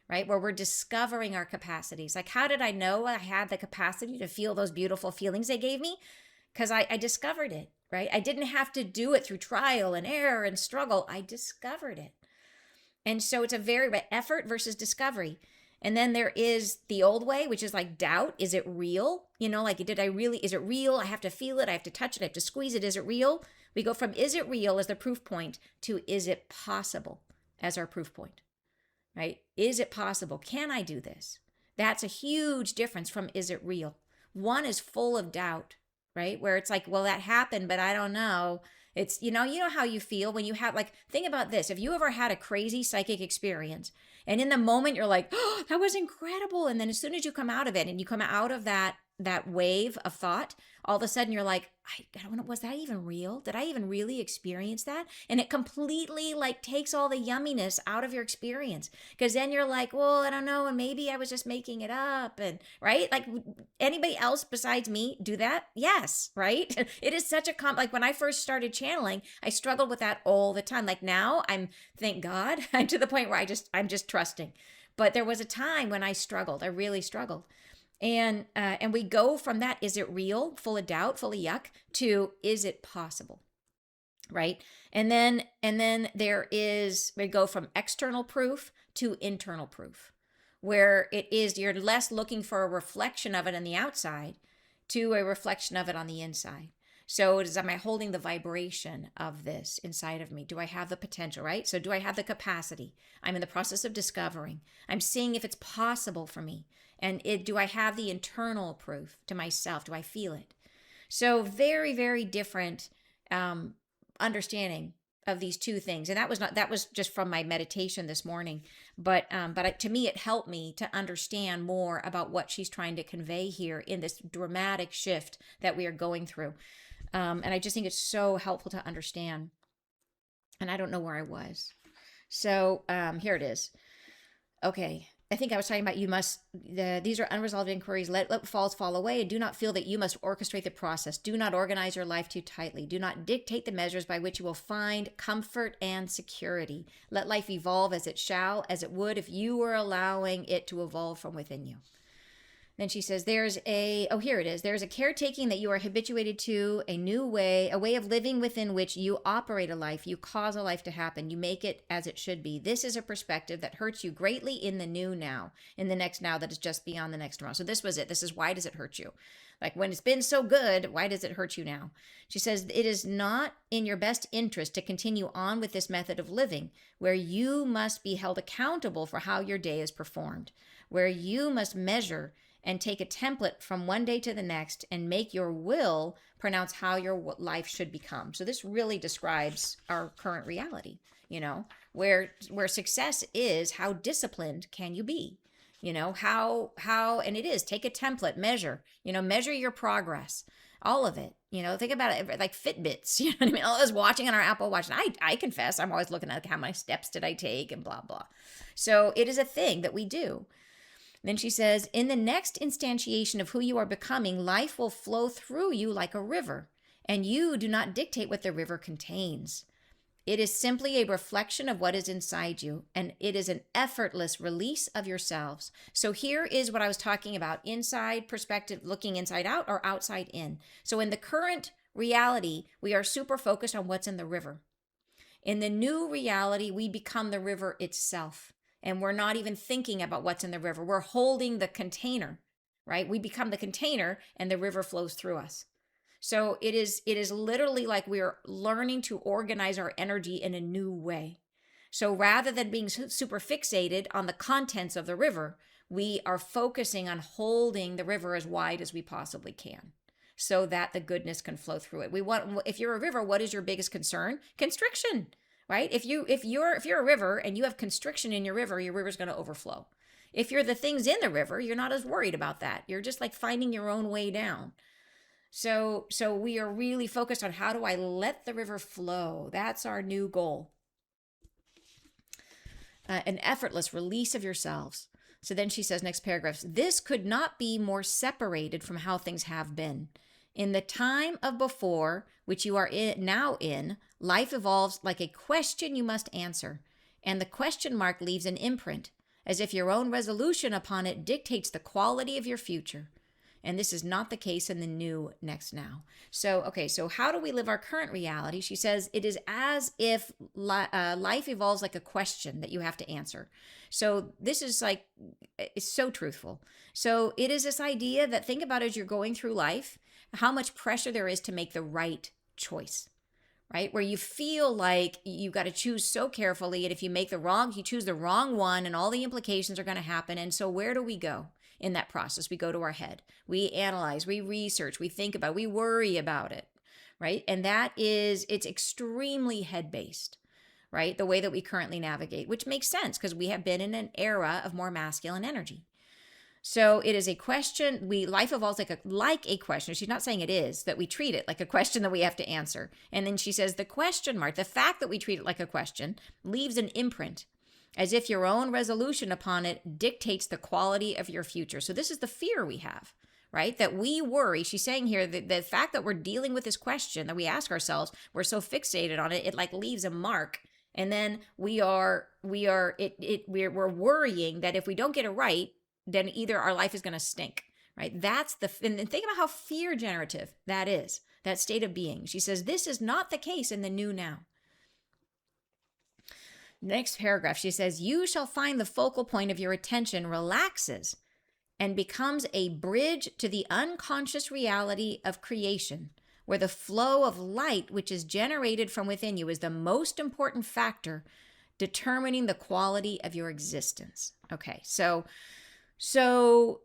Speaker 1: right? Where we're discovering our capacities. Like, how did I know I had the capacity to feel those beautiful feelings they gave me? Because I discovered it, right? I didn't have to do it through trial and error and struggle. I discovered it. And so it's a very effort versus discovery. And then there is the old way, which is like doubt. Is it real? Like, is it real? I have to feel it. I have to touch it. I have to squeeze it. Is it real? We go from is it real as the proof point to is it possible as our proof point, right? Is it possible? Can I do this? That's a huge difference from is it real? One is full of doubt, right? Where it's like, well, that happened, but I don't know. It's, you know how you feel when you have, like, think about this. If you ever had a crazy psychic experience and in the moment you're like, oh, that was incredible. And then as soon as you come out of it and you come out of that wave of thought, all of a sudden you're like, I don't know, was that even real? Did I even really experience that? And it completely like takes all the yumminess out of your experience. Because then you're like, well, I don't know, and maybe I was just making it up. And right? Like, anybody else besides me do that? Yes, right? It is such a like when I first started channeling, I struggled with that all the time. Like now thank God, I'm to the point where I'm just trusting. But there was a time when I struggled. I really struggled. And we go from that, is it real, full of doubt, full of yuck, to is it possible, right? And then we go from external proof to internal proof, where it is, you're less looking for a reflection of it on the outside to a reflection of it on the inside. So am I holding the vibration of this inside of me? Do I have the potential, right? So do I have the capacity? I'm in the process of discovering. I'm seeing if it's possible for me. And do I have the internal proof to myself? Do I feel it? So very, very different understanding of these two things. And that was just from my meditation this morning. But to me, it helped me to understand more about what she's trying to convey here in this dramatic shift that we are going through. And I just think it's so helpful to understand. And I don't know where I was. So here it is. Okay. I think I was talking about these are unresolved inquiries. Let falls fall away, and do not feel that you must orchestrate the process. Do not organize your life too tightly. Do not dictate the measures by which you will find comfort and security. Let life evolve as it shall, as it would if you were allowing it to evolve from within you. Then she says, here it is. There's a caretaking that you are habituated to, a way of living within which you operate a life. You cause a life to happen. You make it as it should be. This is a perspective that hurts you greatly in the new now, in the next now that is just beyond the next tomorrow. So this was it. This is why does it hurt you? Like when it's been so good, why does it hurt you now? She says, it is not in your best interest to continue on with this method of living where you must be held accountable for how your day is performed, where you must measure and take a template from one day to the next and make your will pronounce how your life should become. So this really describes our current reality, where success is how disciplined can you be? How and it is take a template, measure your progress, all of it. Think about it like Fitbits. You know what I mean? I was watching on our Apple Watch, and I confess I'm always looking at how many steps did I take and blah blah. So it is a thing that we do. Then she says, in the next instantiation of who you are becoming, life will flow through you like a river, and you do not dictate what the river contains. It is simply a reflection of what is inside you, and it is an effortless release of yourselves. So here is what I was talking about, inside perspective, looking inside out or outside in. So in the current reality, we are super focused on what's in the river. In the new reality, we become the river itself. And we're not even thinking about what's in the river. We're holding the container, right? We become the container and the river flows through us. So it is literally like we're learning to organize our energy in a new way. So rather than being super fixated on the contents of the river, we are focusing on holding the river as wide as we possibly can so that the goodness can flow through it. If you're a river, what is your biggest concern? Constriction. Right? If you're a river and you have constriction in your river's going to overflow. If you're the things in the river, you're not as worried about that. You're just like finding your own way down. So we are really focused on how do I let the river flow? That's our new goal. An effortless release of yourselves. So then she says, next paragraph, this could not be more separated from how things have been. In the time of before, which you are now in, life evolves like a question you must answer, and the question mark leaves an imprint, as if your own resolution upon it dictates the quality of your future. And this is not the case in the new next now. So how do we live our current reality? She says it is as if life evolves like a question that you have to answer. So this is it's so truthful. So it is this idea that think about as you're going through life, how much pressure there is to make the right choice, right? Where you feel like you got to choose so carefully. And if you choose the wrong one and all the implications are going to happen. And so where do we go in that process? We go to our head, we analyze, we research, we think about, we worry about it, right? And it's extremely head-based, right? The way that we currently navigate, which makes sense because we have been in an era of more masculine energy. So it is a question. Life evolves like a question. She's not saying it is, that we treat it like a question that we have to answer. And then she says the question mark, the fact that we treat it like a question, leaves an imprint, as if your own resolution upon it dictates the quality of your future. So this is the fear we have, right? That we worry. She's saying here that the fact that we're dealing with this question that we ask ourselves, we're so fixated on it, it leaves a mark. And then we're worrying that if we don't get it right, then either our life is going to stink, right? And think about how fear generative that is, that state of being. She says, this is not the case in the new now. Next paragraph, she says, you shall find the focal point of your attention relaxes and becomes a bridge to the unconscious reality of creation, where the flow of light which is generated from within you is the most important factor determining the quality of your existence. Okay, so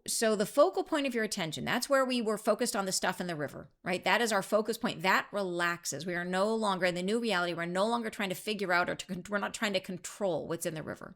Speaker 1: the focal point of your attention, that's where we were focused on the stuff in the river, right? That is our focus point. That relaxes. We are no longer in the new reality. We're no longer trying to figure out we're not trying to control what's in the river.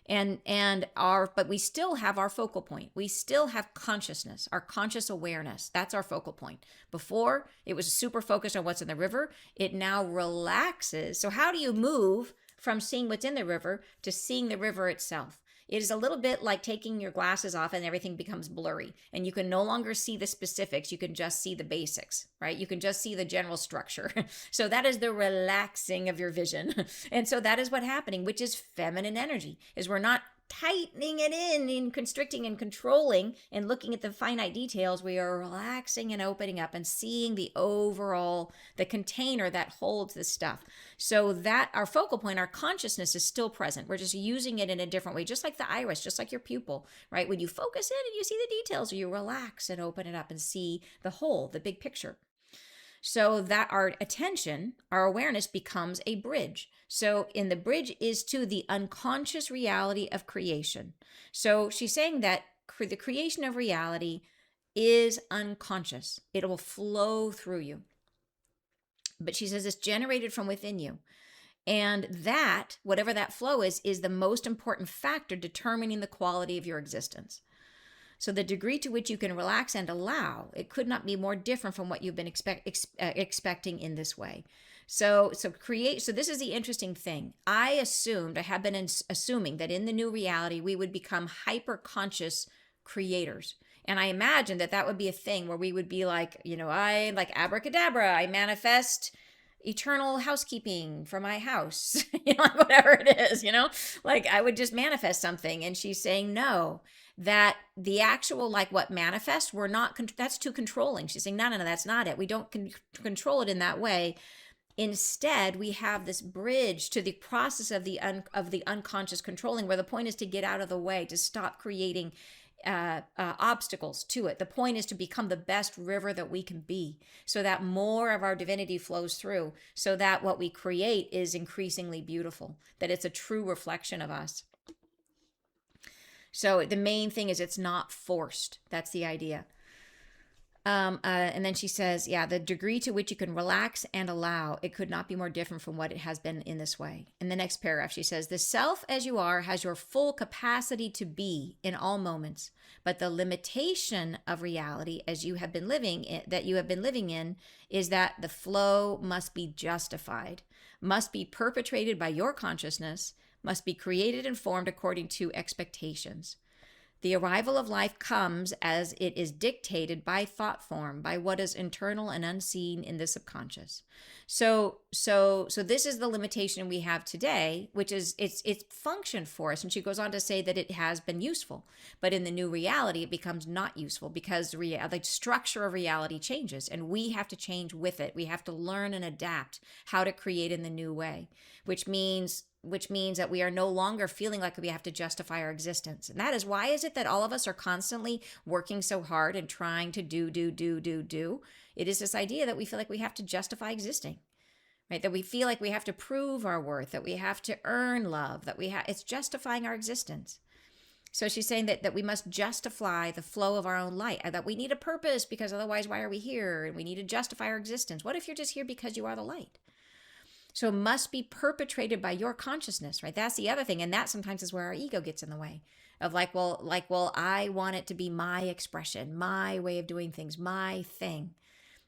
Speaker 1: But we still have our focal point. We still have consciousness, our conscious awareness. That's our focal point. Before, it was super focused on what's in the river. It now relaxes. So how do you move from seeing what's in the river to seeing the river itself? It is a little bit like taking your glasses off and everything becomes blurry and you can no longer see the specifics. You can just see the basics, right? You can just see the general structure. So that is the relaxing of your vision. And so that is what's happening, which is feminine energy, is we're not tightening it in and constricting and controlling and looking at the finite details. We are relaxing and opening up and seeing the overall, the container that holds the stuff, so that our focal point, our consciousness, is still present. We're just using it in a different way, just like the iris, just like your pupil, right? When you focus in and you see the details, you relax and open it up and see the whole, the big picture, so that our attention, our awareness becomes a bridge. So in the bridge is to the unconscious reality of creation. So she's saying that the creation of reality is unconscious. It will flow through you. But she says it's generated from within you. And that, whatever that flow is the most important factor determining the quality of your existence. So the degree to which you can relax and allow, it could not be more different from what you've been expecting in this way. So this is the interesting thing. I have been assuming that in the new reality, we would become hyper conscious creators. And I imagine that would be a thing where we would be like, I like abracadabra, I manifest eternal housekeeping for my house, whatever it is, like I would just manifest something. And she's saying, no, that the actual, like what manifests, that's too controlling. She's saying, no, that's not it. We don't control it in that way. Instead, we have this bridge to the process of the unconscious controlling, where the point is to get out of the way, to stop creating obstacles to it. The point is to become the best river that we can be, so that more of our divinity flows through, so that what we create is increasingly beautiful, that it's a true reflection of us. So the main thing is it's not forced. That's the idea. And then she says, the degree to which you can relax and allow, it could not be more different from what it has been in this way. In the next paragraph, she says, the self as you are has your full capacity to be in all moments, but the limitation of reality as you have been living in is that the flow must be justified, must be perpetrated by your consciousness, must be created and formed according to expectations. The arrival of life comes as it is dictated by thought form, by what is internal and unseen in the subconscious. So this is the limitation we have today, which is it's functioned for us. And she goes on to say that it has been useful, but in the new reality, it becomes not useful because the structure of reality changes, and we have to change with it. We have to learn and adapt how to create in the new way, which means that we are no longer feeling like we have to justify our existence. And that is, why is it that all of us are constantly working so hard and trying to do? It is this idea that we feel like we have to justify existing, right? That we feel like we have to prove our worth, that we have to earn love, it's justifying our existence. So she's saying that we must justify the flow of our own light, that we need a purpose, because otherwise why are we here? And we need to justify our existence. What if you're just here because you are the light? So it must be perpetrated by your consciousness, right? That's the other thing. And that sometimes is where our ego gets in the way of well, I want it to be my expression, my way of doing things, my thing.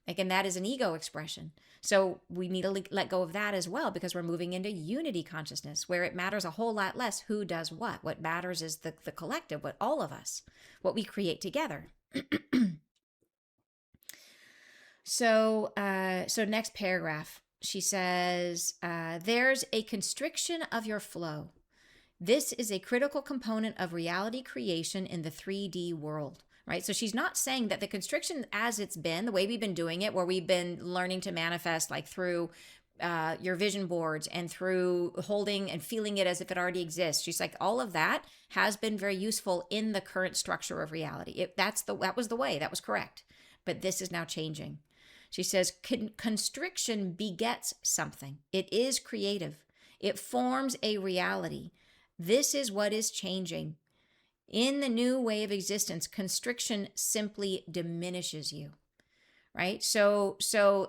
Speaker 1: And that is an ego expression. So we need to let go of that as well, because we're moving into unity consciousness, where it matters a whole lot less who does what. What matters is the collective, what all of us, what we create together. So next paragraph. She says, there's a constriction of your flow. This is a critical component of reality creation in the 3D world, right? So she's not saying that the constriction as it's been, the way we've been doing it, where we've been learning to manifest like through your vision boards and through holding and feeling it as if it already exists. She's like, all of that has been very useful in the current structure of reality. That was the way, that was correct. But this is now changing. She says, constriction begets something. It is creative. It forms a reality. This is what is changing. In the new way of existence, constriction simply diminishes you, right? So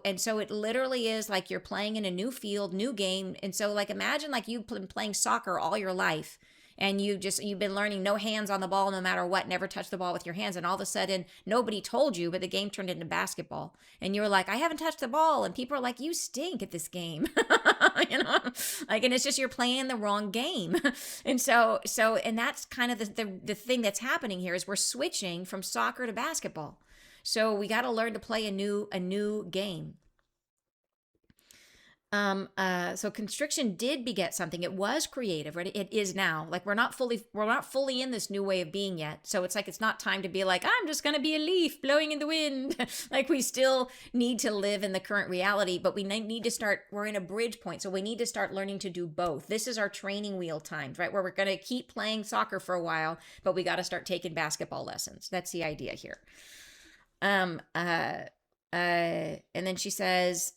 Speaker 1: it literally is like you're playing in a new field, new game. And so like, imagine like you've been playing soccer all your life, and you've been learning no hands on the ball no matter what, never touch the ball with your hands. And all of a sudden, nobody told you, but the game turned into basketball. And you're like, I haven't touched the ball. And people are like, you stink at this game. Like, and it's just you're playing the wrong game. And and that's kind of the thing that's happening here is we're switching from soccer to basketball. So we got to learn to play a new game. So constriction did beget something. It was creative, right? It is now. Like we're not fully in this new way of being yet. So it's like it's not time to be like, I'm just gonna be a leaf blowing in the wind. Like we still need to live in the current reality, but we need to start, we're in a bridge point. So we need to start learning to do both. This is our training wheel times, right? Where we're gonna keep playing soccer for a while, but we gotta start taking basketball lessons. That's the idea here. And then she says,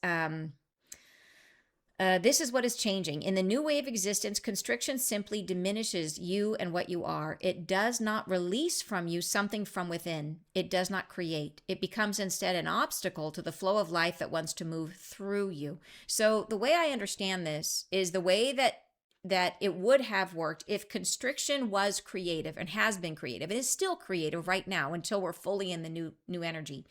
Speaker 1: this is what is changing. In the new way of existence, constriction simply diminishes you and what you are. It does not release from you something from within. It does not create. It becomes instead an obstacle to the flow of life that wants to move through you. So the way I understand this is the way that it would have worked if constriction was creative and has been creative. It is still creative right now until we're fully in the new energy.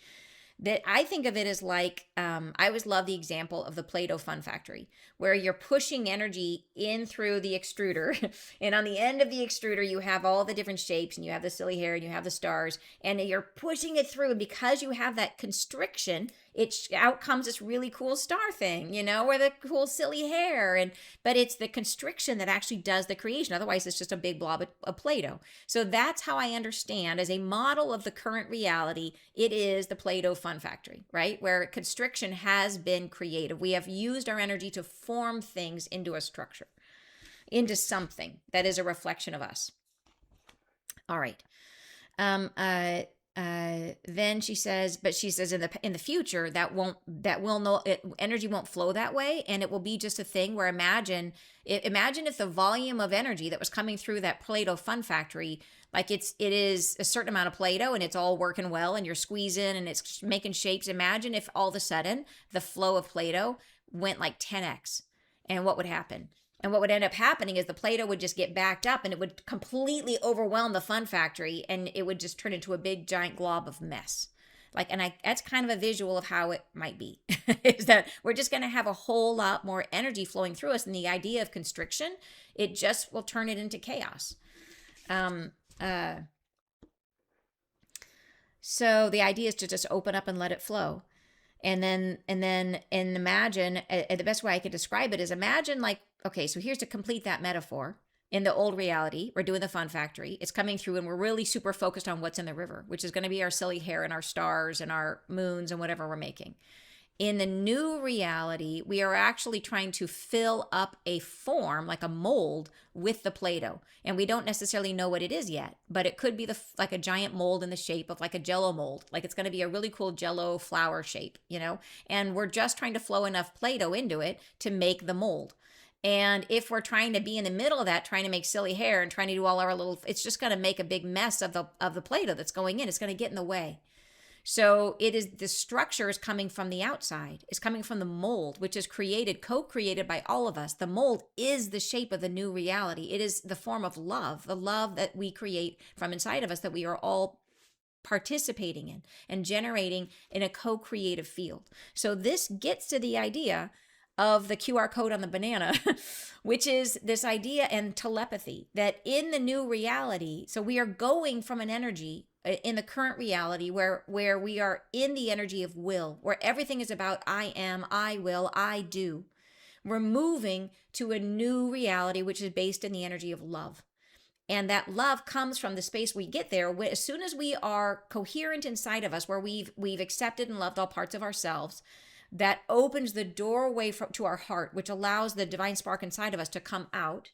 Speaker 1: That I think of it as like, I always love the example of the Play-Doh Fun Factory, where you're pushing energy in through the extruder. And on the end of the extruder, you have all the different shapes and you have the silly hair and you have the stars and you're pushing it through. And because you have that constriction, out comes this really cool star thing, or the cool silly hair. But it's the constriction that actually does the creation. Otherwise, it's just a big blob of Play-Doh. So that's how I understand, as a model of the current reality, it is the Play-Doh Fun Factory, right? Where constriction has been creative. We have used our energy to form things into a structure, into something that is a reflection of us. All right. Then she says in the future energy won't flow that way, and it will be just a thing where imagine if the volume of energy that was coming through that Play-Doh Fun Factory, like it is a certain amount of Play-Doh and it's all working well and you're squeezing and it's making shapes. Imagine if all of a sudden the flow of Play-Doh went like 10x, and what would happen? And what would end up happening is the Play-Doh would just get backed up and it would completely overwhelm the Fun Factory and it would just turn into a big giant glob of mess. That's kind of a visual of how it might be, is that we're just going to have a whole lot more energy flowing through us. And the idea of constriction, it just will turn it into chaos. So the idea is to just open up and let it flow. And imagine, the best way I could describe it is imagine okay, so here's to complete that metaphor. In the old reality, we're doing the Fun Factory. It's coming through and we're really super focused on what's in the river, which is going to be our silly hair and our stars and our moons and whatever we're making. In the new reality, we are actually trying to fill up a form, like a mold, with the Play-Doh. And we don't necessarily know what it is yet, but it could be like a giant mold in the shape of like a Jell-O mold. Like it's going to be a really cool Jell-O flower shape, and we're just trying to flow enough Play-Doh into it to make the mold. And if we're trying to be in the middle of that, trying to make silly hair and trying to do all our it's just going to make a big mess of the Play-Doh that's going in. It's going to get in the way. So the structure is coming from the outside. It's coming from the mold, which is co-created by all of us. The mold is the shape of the new reality. It is the form of love, the love that we create from inside of us, that we are all participating in and generating in a co-creative field. So this gets to the idea of the QR code on the banana, which is this idea and telepathy that in the new reality, so we are going from an energy in the current reality where we are in the energy of will, where everything is about I am, I will, I do. We're moving to a new reality, which is based in the energy of love. And that love comes from the space we get there. As soon as we are coherent inside of us, where we've accepted and loved all parts of ourselves, that opens the doorway to our heart, which allows the divine spark inside of us to come out.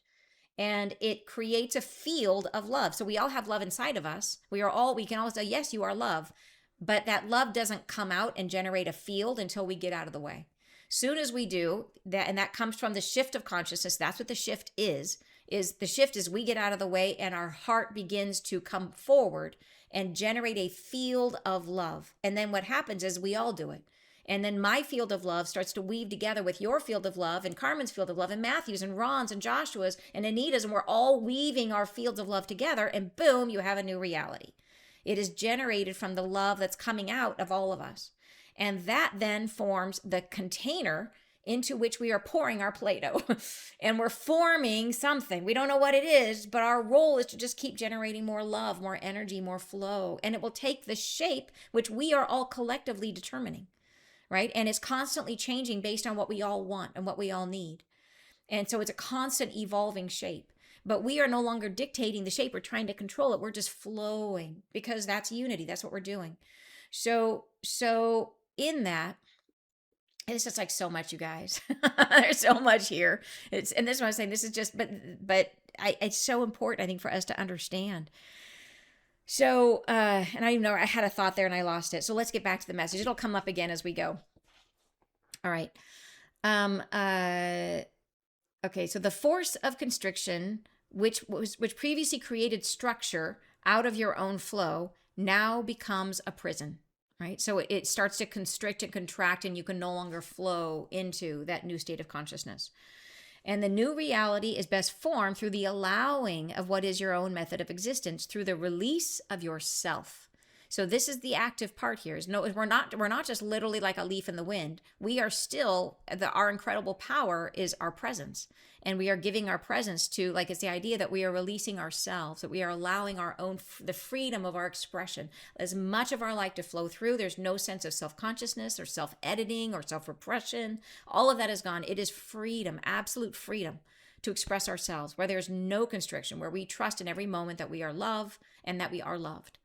Speaker 1: And it creates a field of love. So we all have love inside of us. We can all say, yes, you are love. But that love doesn't come out and generate a field until we get out of the way. Soon as we do that, and that comes from the shift of consciousness. That's what the shift is the shift is we get out of the way and our heart begins to come forward and generate a field of love. And then what happens is we all do it. And then my field of love starts to weave together with your field of love and Carmen's field of love and Matthew's and Ron's and Joshua's and Anita's, and we're all weaving our fields of love together, and boom, you have a new reality. It is generated from the love that's coming out of all of us. And that then forms the container into which we are pouring our Play-Doh and we're forming something. We don't know what it is, but our role is to just keep generating more love, more energy, more flow. And it will take the shape which we are all collectively determining, right? And it's constantly changing based on what we all want and what we all need. And so it's a constant evolving shape. But we are no longer dictating the shape or trying to control it. We're just flowing because that's unity. That's what we're doing. So in that, it's just like so much, you guys. There's so much here. And this is what I'm saying. This is just, it's so important, I think, for us to understand. So, and I even know I had a thought there and I lost it. So let's get back to the message. It'll come up again as we go. All right. Okay. So the force of constriction, which previously created structure out of your own flow, now becomes a prison. Right? So it starts to constrict and contract, and you can no longer flow into that new state of consciousness. And the new reality is best formed through the allowing of what is your own method of existence, through the release of yourself. So this is the active part here. We're not just literally like a leaf in the wind. We are still, our incredible power is our presence. And we are giving our presence to, like, it's the idea that we are releasing ourselves, that we are allowing our own, the freedom of our expression, as much of our life to flow through. There's no sense of self-consciousness or self-editing or self-repression. All of that is gone. It is freedom, absolute freedom to express ourselves, where there's no constriction, where we trust in every moment that we are loved and that we are loved.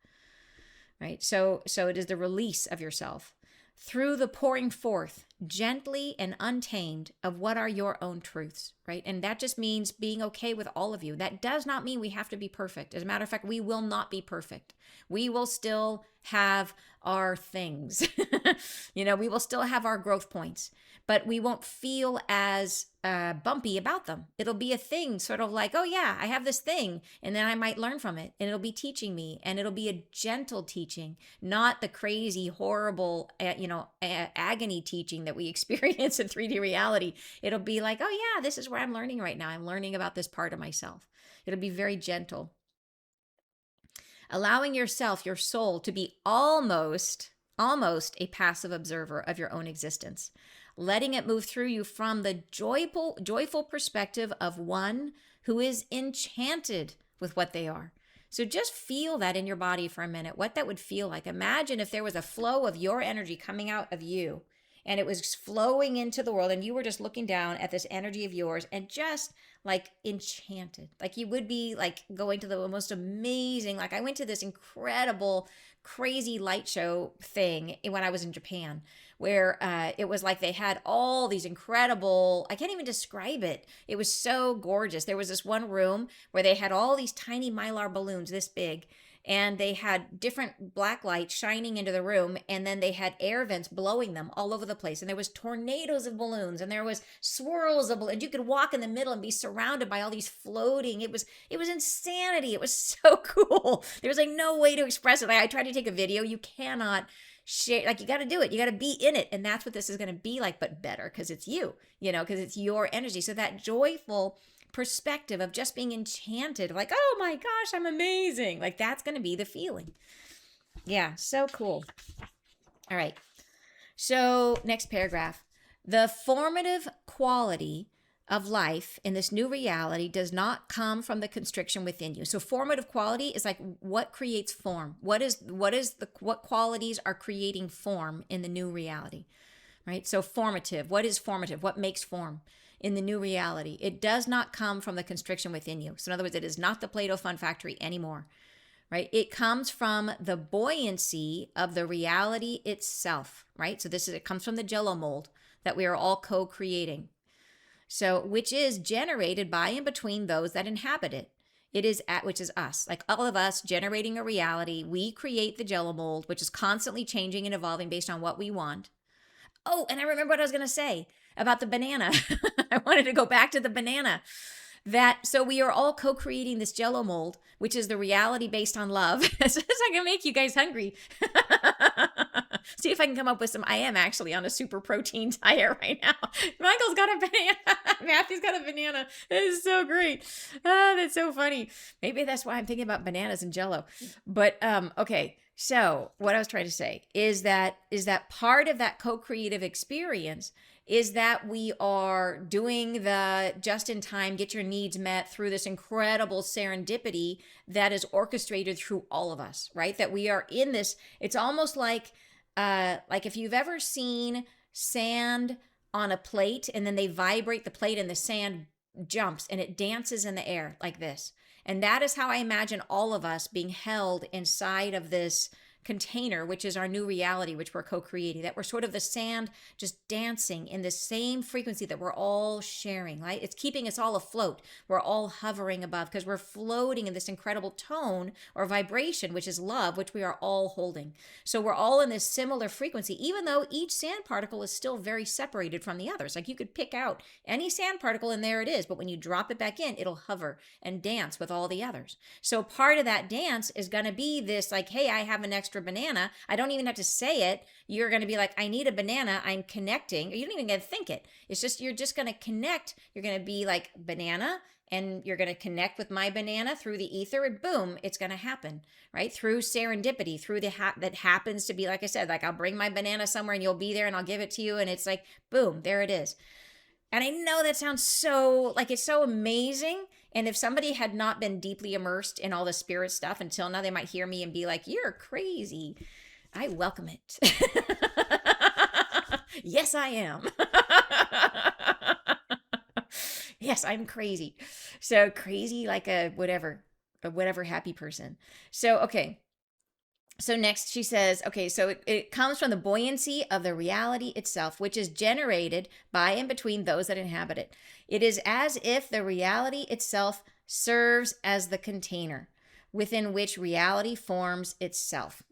Speaker 1: Right? So it is the release of yourself through the pouring forth gently and untamed of what are your own truths, right? And that just means being okay with all of you. That does not mean we have to be perfect. As a matter of fact, we will not be perfect. We will still have our things. We will still have our growth points, but we won't feel as bumpy about them. It'll be a thing, sort of like, oh yeah, I have this thing, and then I might learn from it, and it'll be teaching me, and it'll be a gentle teaching, not the crazy, horrible, agony teaching that we experience in 3D reality. It'll be like, oh yeah, this is where I'm learning right now. I'm learning about this part of myself. It'll be very gentle. Allowing yourself, your soul, to be almost a passive observer of your own existence. Letting it move through you from the joyful perspective of one who is enchanted with what they are. So just feel that in your body for a minute, what that would feel like. Imagine if there was a flow of your energy coming out of you, and it was flowing into the world, and you were just looking down at this energy of yours and just like enchanted. Like you would be like going to the most amazing, like I went to this incredible, crazy light show thing when I was in Japan, where it was like they had all these incredible, I can't even describe it. It was so gorgeous. There was this one room where they had all these tiny mylar balloons this big, and they had different black lights shining into the room, and then they had air vents blowing them all over the place, and there was tornadoes of balloons, and there was swirls of balloons, and you could walk in the middle and be surrounded by all these floating. It was insanity. It was so cool. There was like no way to express it. I tried to take a video. You cannot share, like you got to do it. You got to be in it, and that's what this is going to be like, but better, because it's you, because it's your energy. So that joyful perspective of just being enchanted, like, oh my gosh, I'm amazing. Like that's going to be the feeling. Yeah, so cool. All right. So next paragraph. The formative quality of life in this new reality does not come from the constriction within you. So formative quality is like what creates form. What qualities are creating form in the new reality, right? So formative. What is formative? What makes form in the new reality? It does not come from the constriction within you. So in other words, it is not the Play-Doh Fun Factory anymore, right? It comes from the buoyancy of the reality itself, right? So it comes from the Jello mold that we are all co-creating. So, which is generated by and between those that inhabit it. Which is us, like all of us generating a reality. We create the Jello mold, which is constantly changing and evolving based on what we want. Oh, and I remember what I was going to say about the banana. I wanted to go back to the banana. So we are all co-creating this Jello mold, which is the reality based on love. So I can make you guys hungry. See if I can come up with some. I am actually on a super protein diet right now. Michael's got a banana. Matthew's got a banana. That is so great. That's so funny. Maybe that's why I'm thinking about bananas and Jello. But okay. So what I was trying to say is that part of that co-creative experience is that we are doing the just in time, get your needs met through this incredible serendipity that is orchestrated through all of us, right? That we are in this, it's almost like if you've ever seen sand on a plate and then they vibrate the plate and the sand jumps and it dances in the air like this. And that is how I imagine all of us being held inside of this container, which is our new reality, which we're co-creating, that we're sort of the sand just dancing in the same frequency that we're all sharing, right? It's keeping us all afloat. We're all hovering above because we're floating in this incredible tone or vibration, which is love, which we are all holding. So we're all in this similar frequency, even though each sand particle is still very separated from the others. Like you could pick out any sand particle and there it is, but when you drop it back in, it'll hover and dance with all the others. So part of that dance is going to be this like, hey, I have an extra banana. I don't even have to say it. You're going to be like, I need a banana. I'm connecting. You don't even get to think it. It's just, you're just going to connect. You're going to be like banana and you're going to connect with my banana through the ether and boom, it's going to happen, right? Through serendipity, through that happens to be, like I said, like I'll bring my banana somewhere and you'll be there and I'll give it to you. And it's like, boom, there it is. And I know that sounds so, like it's so amazing. And if somebody had not been deeply immersed in all the spirit stuff until now, they might hear me and be like, you're crazy. I welcome it. Yes, I am. Yes, I'm crazy. So crazy like a whatever happy person. So, okay. So next she says, okay, so it comes from the buoyancy of the reality itself, which is generated by and between those that inhabit it. It is as if the reality itself serves as the container within which reality forms itself.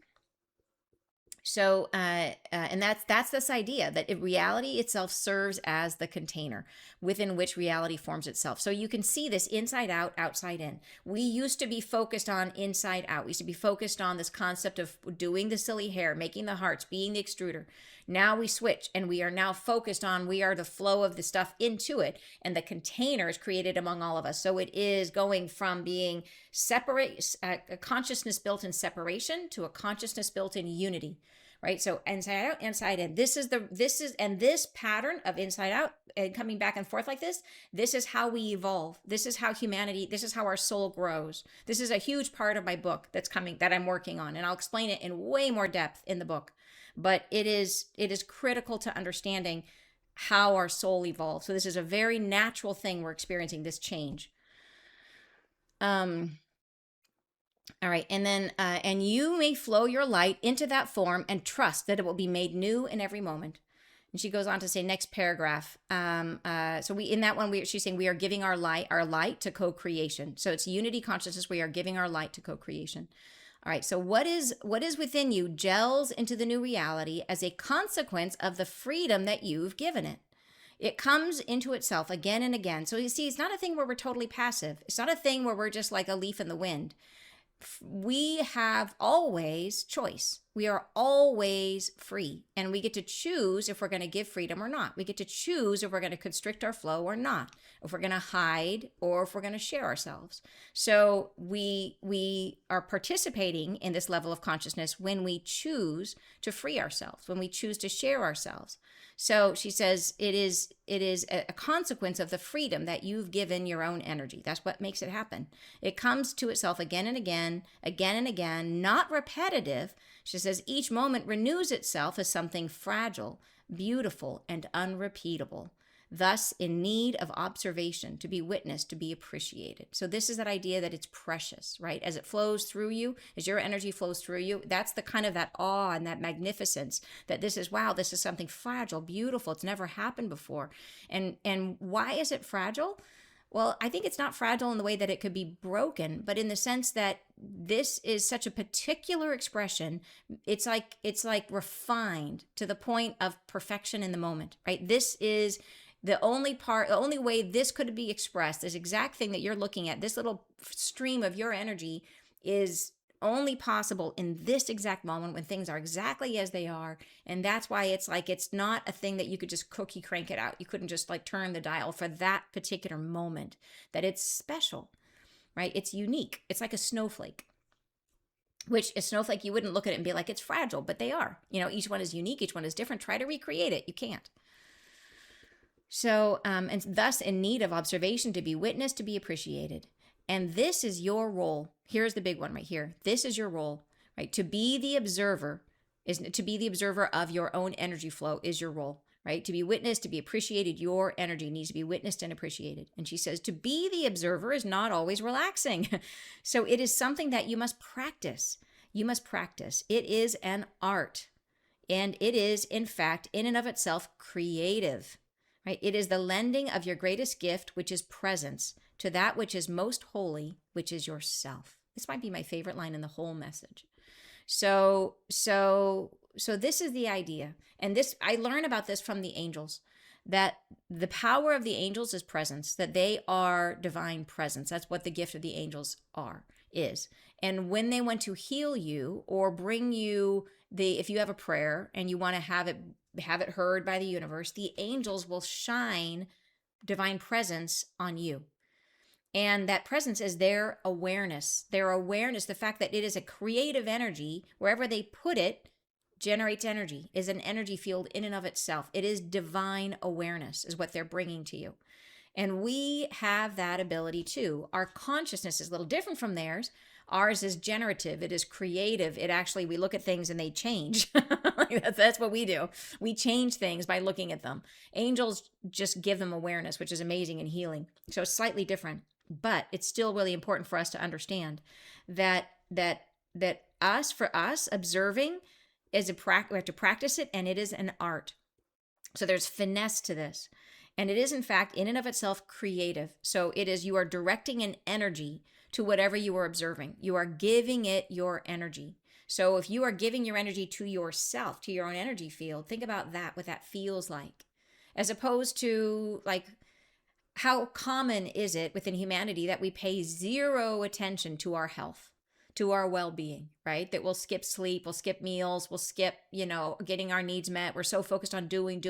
Speaker 1: So, and that's this idea that reality itself serves as the container within which reality forms itself. So you can see this inside out, outside in. We used to be focused on inside out. We used to be focused on this concept of doing the silly hair, making the hearts, being the extruder. Now we switch and we are now focused on, we are the flow of the stuff into it, and the container is created among all of us. So it is going from being separate, a consciousness built in separation to a consciousness built in unity. Right? So inside out, inside in. This is pattern of inside out and coming back and forth like this. This is how we evolve. This is how humanity, this is how our soul grows. This is a huge part of my book that's coming, that I'm working on. And I'll explain it in way more depth in the book. But it is critical to understanding how our soul evolves. So this is a very natural thing we're experiencing, this change. All right, and then, and you may flow your light into that form and trust that it will be made new in every moment. And she goes on to say, next paragraph. So we, in that one, she's saying we are giving our light to co-creation. So it's unity consciousness. We are giving our light to co-creation. All right, so what is within you gels into the new reality as a consequence of the freedom that you've given it. It comes into itself again and again. So you see, it's not a thing where we're totally passive. It's not a thing where we're just like a leaf in the wind. We have always choice. We are always free, and we get to choose if we're going to give freedom or not. We get to choose if we're going to constrict our flow or not, if we're going to hide or if we're going to share ourselves. So we are participating in this level of consciousness when we choose to free ourselves, when we choose to share ourselves. So she says it is a consequence of the freedom that you've given your own energy. That's what makes it happen. It comes to itself again and again, not repetitive. She says each moment renews itself as something fragile, beautiful, and unrepeatable, thus in need of observation, to be witnessed, to be appreciated. So this is that idea that it's precious, right? As it flows through you, as your energy flows through you, that's the kind of that awe and that magnificence that this is, wow, this is something fragile, beautiful. It's never happened before. And why is it fragile? Well, I think it's not fragile in the way that it could be broken, but in the sense that this is such a particular expression. It's like refined to the point of perfection in the moment, right? This is the only way this could be expressed, this exact thing that you're looking at, this little stream of your energy is only possible in this exact moment when things are exactly as they are. And that's why it's like, it's not a thing that you could just cookie crank it out. You couldn't just like turn the dial for that particular moment, that it's special, right? It's unique. It's like a snowflake, which a snowflake, you wouldn't look at it and be like, it's fragile, but they are, each one is unique. Each one is different. Try to recreate it. You can't. So, and thus in need of observation, to be witnessed, to be appreciated. And this is your role. Here's the big one right here. This is your role, right? To be the observer to be the observer of your own energy flow is your role, right? To be witnessed, to be appreciated, your energy needs to be witnessed and appreciated. And she says to be the observer is not always relaxing. So it is something that you must practice. You must practice. It is an art. And it is, in fact, in and of itself, creative. Right? It is the lending of your greatest gift, which is presence, to that which is most holy, which is yourself. This might be my favorite line in the whole message. So this is the idea. And this, I learn about this from the angels, that the power of the angels is presence, that they are divine presence. That's what the gift of the angels is. And when they want to heal you or bring you if you have a prayer and you want to have it heard by the universe, the angels will shine divine presence on you. And that presence is their awareness, the fact that it is a creative energy, wherever they put it, generates energy, is an energy field in and of itself. It is divine awareness is what they're bringing to you. And we have that ability too. Our consciousness is a little different from theirs. Ours is generative. It is creative. It actually, we look at things and they change. That's what we do. We change things by looking at them. Angels just give them awareness, which is amazing and healing. So it's slightly different, but it's still really important for us to understand that for us observing is we have to practice it, and it is an art. So there's finesse to this. And it is, in fact, in and of itself, creative. So it is, you are directing an energy to whatever you are observing. You are giving it your energy. So if you are giving your energy to yourself, to your own energy field, think about that, what that feels like. As opposed to, like, how common is it within humanity that we pay zero attention to our health, to our well-being, right? That we'll skip sleep, we'll skip meals, we'll skip, getting our needs met. We're so focused on doing,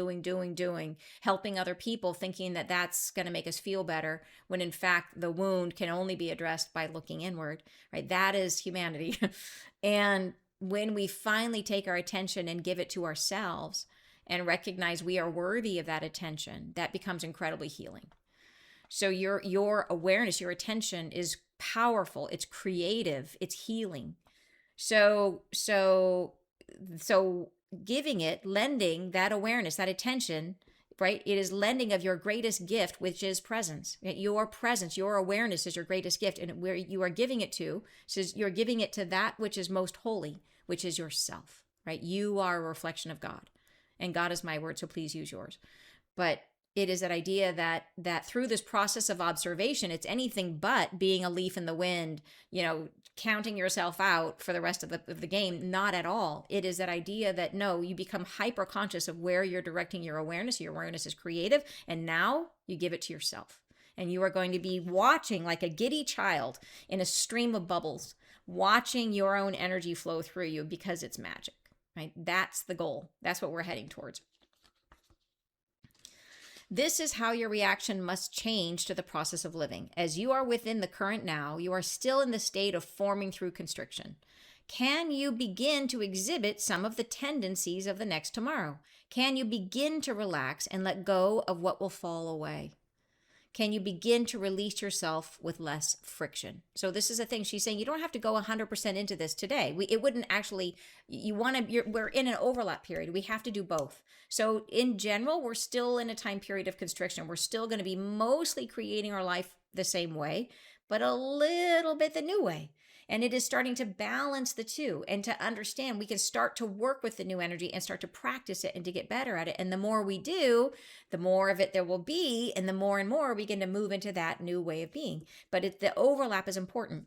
Speaker 1: helping other people, thinking that that's going to make us feel better, when in fact the wound can only be addressed by looking inward, right? That is humanity. And when we finally take our attention and give it to ourselves and recognize we are worthy of that attention, that becomes incredibly healing. So your awareness, your attention is powerful. It's creative. It's healing. So giving it, lending that awareness, that attention, right? It is lending of your greatest gift, which is presence. Your presence, your awareness is your greatest gift. And where you are giving it to, says you're giving it to that which is most holy, which is yourself, right? You are a reflection of God. And God is my word, so please use yours. But it is that idea that through this process of observation, it's anything but being a leaf in the wind, counting yourself out for the rest of the game. Not at all. It is that idea that no, you become hyper conscious of where you're directing your awareness. Your awareness is creative, and now you give it to yourself. And you are going to be watching like a giddy child in a stream of bubbles, watching your own energy flow through you because it's magic, right? That's the goal. That's what we're heading towards. This is how your reaction must change to the process of living. As you are within the current now, you are still in the state of forming through constriction. Can you begin to exhibit some of the tendencies of the next tomorrow? Can you begin to relax and let go of what will fall away? Can you begin to release yourself with less friction? So this is a thing she's saying. You don't have to go 100% into this today. It wouldn't actually, we're in an overlap period. We have to do both. So in general, we're still in a time period of constriction. We're still going to be mostly creating our life the same way, but a little bit the new way. And it is starting to balance the two and to understand we can start to work with the new energy and start to practice it and to get better at it. And the more we do, the more of it there will be. And the more and more we begin to move into that new way of being. But the overlap is important.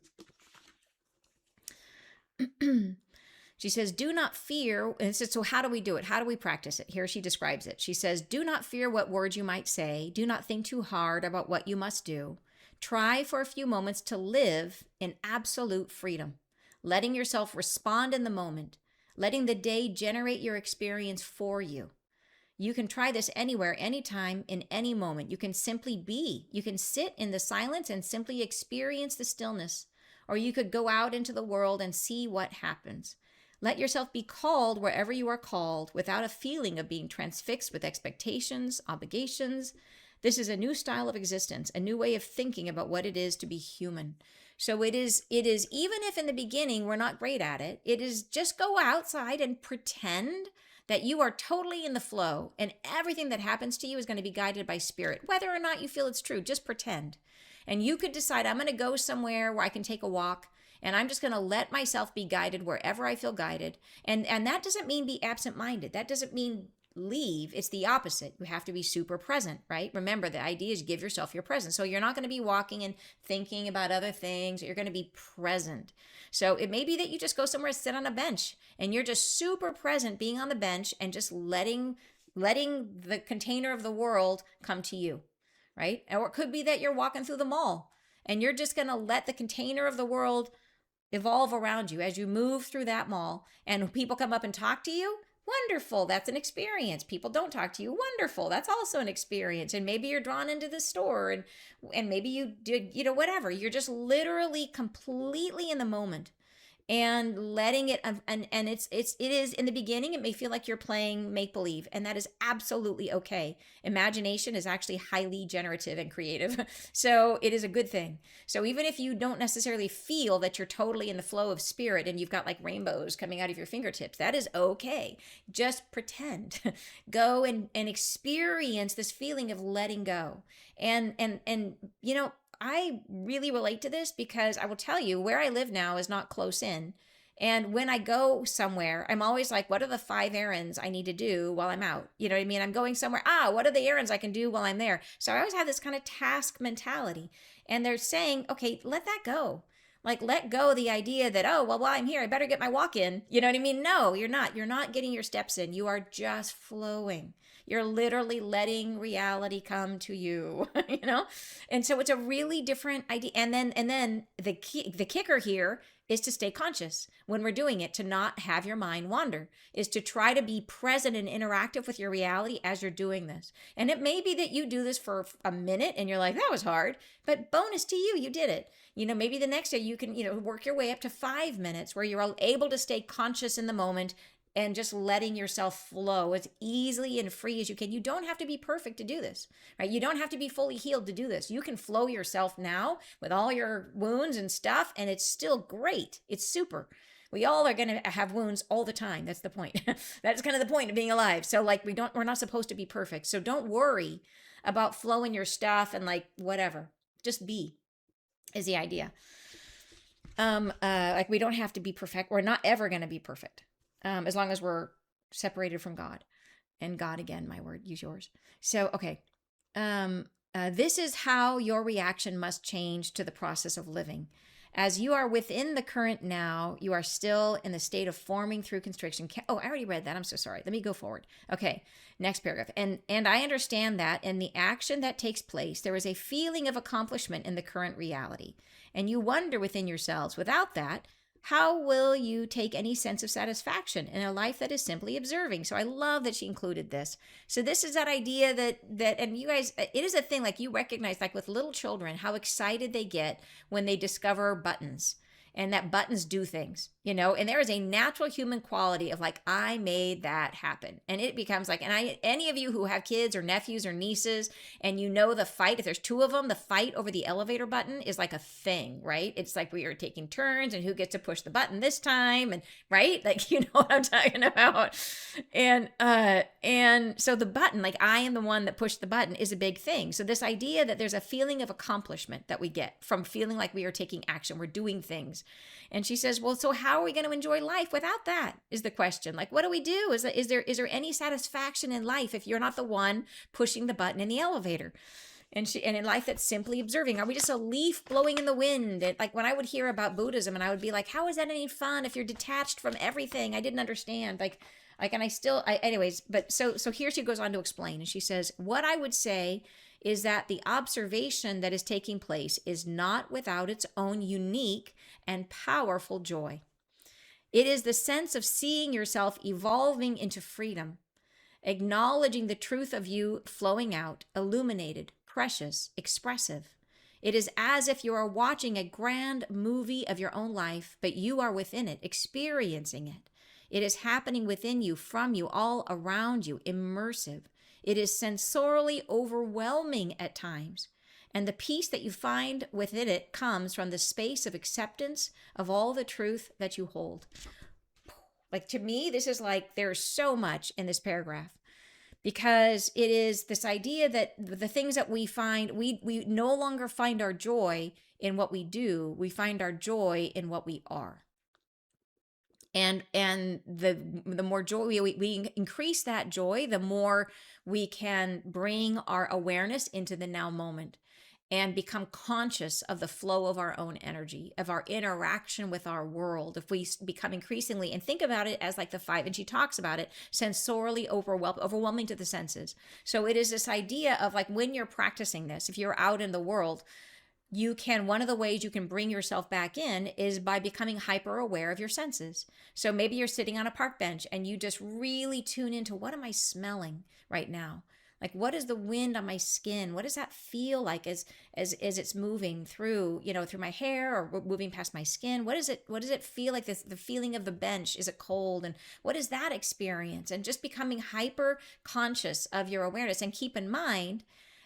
Speaker 1: She says, do not fear. And says, so how do we do it? How do we practice it? Here she describes it. She says, do not fear what words you might say. Do not think too hard about what you must do. Try for a few moments to live in absolute freedom, letting yourself respond in the moment, letting the day generate your experience for you. You can try this anywhere, anytime, in any moment. You can simply be. You can sit in the silence and simply experience the stillness. Or you could go out into the world and see what happens. Let yourself be called wherever you are called without a feeling of being transfixed with expectations, obligations. This is a new style of existence, a new way of thinking about what it is to be human. So it is, even if in the beginning we're not great at it, it is just go outside and pretend that you are totally in the flow and everything that happens to you is going to be guided by spirit. Whether or not you feel it's true, just pretend. And you could decide, I'm going to go somewhere where I can take a walk and I'm just going to let myself be guided wherever I feel guided. And that doesn't mean be absent-minded. That doesn't mean leave. It's the opposite. You have to be super present, right? Remember, the idea is give yourself your presence. So you're not going to be walking and thinking about other things. You're going to be present. So it may be that you just go somewhere, sit on a bench, and you're just super present being on the bench and just letting the container of the world come to you, right? Or it could be that you're walking through the mall and you're just going to let the container of the world evolve around you as you move through that mall, and people come up and talk to you. Wonderful. That's an experience. People don't talk to you. Wonderful. That's also an experience. And maybe you're drawn into the store and maybe you did, whatever. You're just literally completely in the moment and letting it, and it is in the beginning, it may feel like you're playing make believe, and that is absolutely okay. Imagination is actually highly generative and creative. So it is a good thing. So even if you don't necessarily feel that you're totally in the flow of spirit and you've got like rainbows coming out of your fingertips, that is okay. Just pretend. Go and experience this feeling of letting go. And I really relate to this because I will tell you where I live now is not close in. And when I go somewhere, I'm always like, what are the 5 errands I need to do while I'm out? You know what I mean? I'm going somewhere. What are the errands I can do while I'm there? So I always have this kind of task mentality. And they're saying, okay, let that go. Like, let go the idea that, while I'm here, I better get my walk in. You know what I mean? No, you're not. You're not getting your steps in. You are just flowing. You're literally letting reality come to you, And so it's a really different idea. And then the kicker here is to stay conscious when we're doing it, to not have your mind wander, is to try to be present and interactive with your reality as you're doing this. And it may be that you do this for a minute and you're like, that was hard, but bonus to you, you did it. Maybe the next day you can, work your way up to 5 minutes where you're able to stay conscious in the moment and just letting yourself flow as easily and free as you can. You don't have to be perfect to do this, right? You don't have to be fully healed to do this. You can flow yourself now with all your wounds and stuff, and it's still great. It's super. We all are going to have wounds all the time. That's the point. That's kind of the point of being alive. So we're not supposed to be perfect. So don't worry about flowing your stuff and whatever. Just be is the idea. We don't have to be perfect. We're not ever going to be perfect. As long as we're separated from God. And God, again, my word, use yours. So, okay. This is how your reaction must change to the process of living. As you are within the current now, you are still in the state of forming through constriction. I already read that. I'm so sorry. Let me go forward. Okay, next paragraph. And I understand that in the action that takes place, there is a feeling of accomplishment in the current reality. And you wonder within yourselves, without that, how will you take any sense of satisfaction in a life that is simply observing? So I love that she included this. So this is that idea that, and you guys, it is a thing you recognize, with little children, how excited they get when they discover buttons and that buttons do things, and there is a natural human quality of I made that happen. And it becomes any of you who have kids or nephews or nieces, and the fight, if there's 2 of them, the fight over the elevator button is a thing, right? It's we are taking turns and who gets to push the button this time, and right? You know what I'm talking about. And so the button, I am the one that pushed the button, is a big thing. So this idea that there's a feeling of accomplishment that we get from feeling like we are taking action, we're doing things. And she says, well, so how are we going to enjoy life without that, is the question. What do we do? Is there any satisfaction in life if you're not the one pushing the button in the elevator? And in life that's simply observing, are we just a leaf blowing in the wind? And when I would hear about Buddhism, and I would be like, how is that any fun if you're detached from everything? I didn't understand. Anyways, but so here she goes on to explain, and she says, what I would say is that the observation that is taking place is not without its own unique and powerful joy. It is the sense of seeing yourself evolving into freedom, acknowledging the truth of you flowing out, illuminated, precious, expressive. It is as if you are watching a grand movie of your own life, but you are within it, experiencing it. It is happening within you, from you, all around you, immersive. It is sensorially overwhelming at times. And the peace that you find within it comes from the space of acceptance of all the truth that you hold. Like, to me, this is like, there's so much in this paragraph, because it is this idea that the things that we find, we no longer find our joy in what we do. We find our joy in what we are. And the more joy we increase that joy, the more we can bring our awareness into the now moment and become conscious of the flow of our own energy, of our interaction with our world. If we become increasingly, and think about it as like the five, and she talks about it, sensorially overwhelming to the senses. So it is this idea of like, when you're practicing this, if you're out in the world, you can, one of the ways you can bring yourself back in is by becoming hyper aware of your senses. So maybe you're sitting on a park bench and you just really tune into, what am I smelling right now? Like, what is the wind on my skin? What does that feel like as it's moving through, through my hair or moving past my skin? What does it feel like, the feeling of the bench? Is it cold? And what is that experience? And just becoming hyper conscious of your awareness. And keep in mind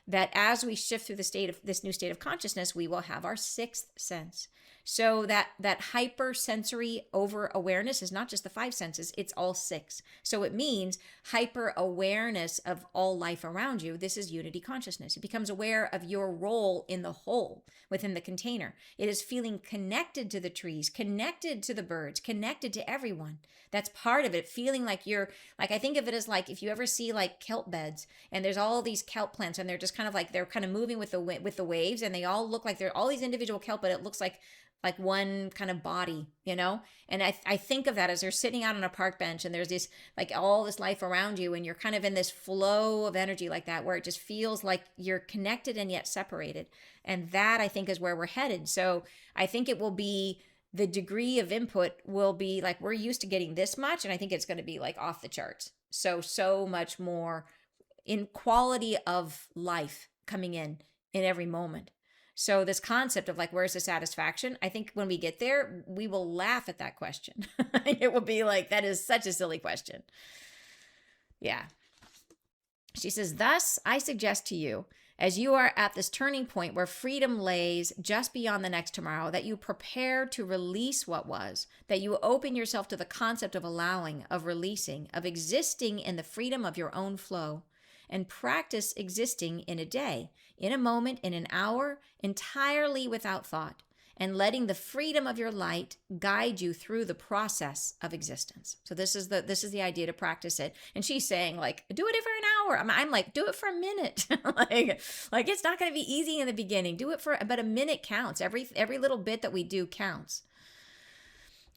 Speaker 1: that as we shift through this new state of consciousness, we will have our sixth sense. So that hypersensory over awareness is not just the five senses, it's all six. So it means hyper awareness of all life around you. This is unity consciousness. It becomes aware of your role in the whole, within the container. It is feeling connected to the trees, connected to the birds, connected to everyone. That's part of it. Feeling like you're, like, I think of it as like, if you ever see like kelp beds and there's all these kelp plants and they're just kind of like, they're kind of moving with the waves, and they all look like they're all these individual kelp, but it looks like one kind of body, And I think of that as they're sitting out on a park bench and there's this, like, all this life around you, and you're kind of in this flow of energy like that, where it just feels like you're connected and yet separated. And that, I think, is where we're headed. So I think it will be, the degree of input will be like, we're used to getting this much, and I think it's going to be like off the charts. So much more in quality of life coming in every moment. So this concept of like, where's the satisfaction? I think when we get there, we will laugh at that question. It will be like, that is such a silly question. Yeah. She says, thus, I suggest to you, as you are at this turning point where freedom lays just beyond the next tomorrow, that you prepare to release what was, that you open yourself to the concept of allowing, of releasing, of existing in the freedom of your own flow, and practice existing in a day, in a moment, in an hour, entirely without thought, and letting the freedom of your light guide you through the process of existence. So this is the idea, to practice it. And she's saying, like, do it for an hour. I'm like, do it for a minute. like it's not going to be easy in the beginning. Do it but a minute counts. Every little bit that we do counts.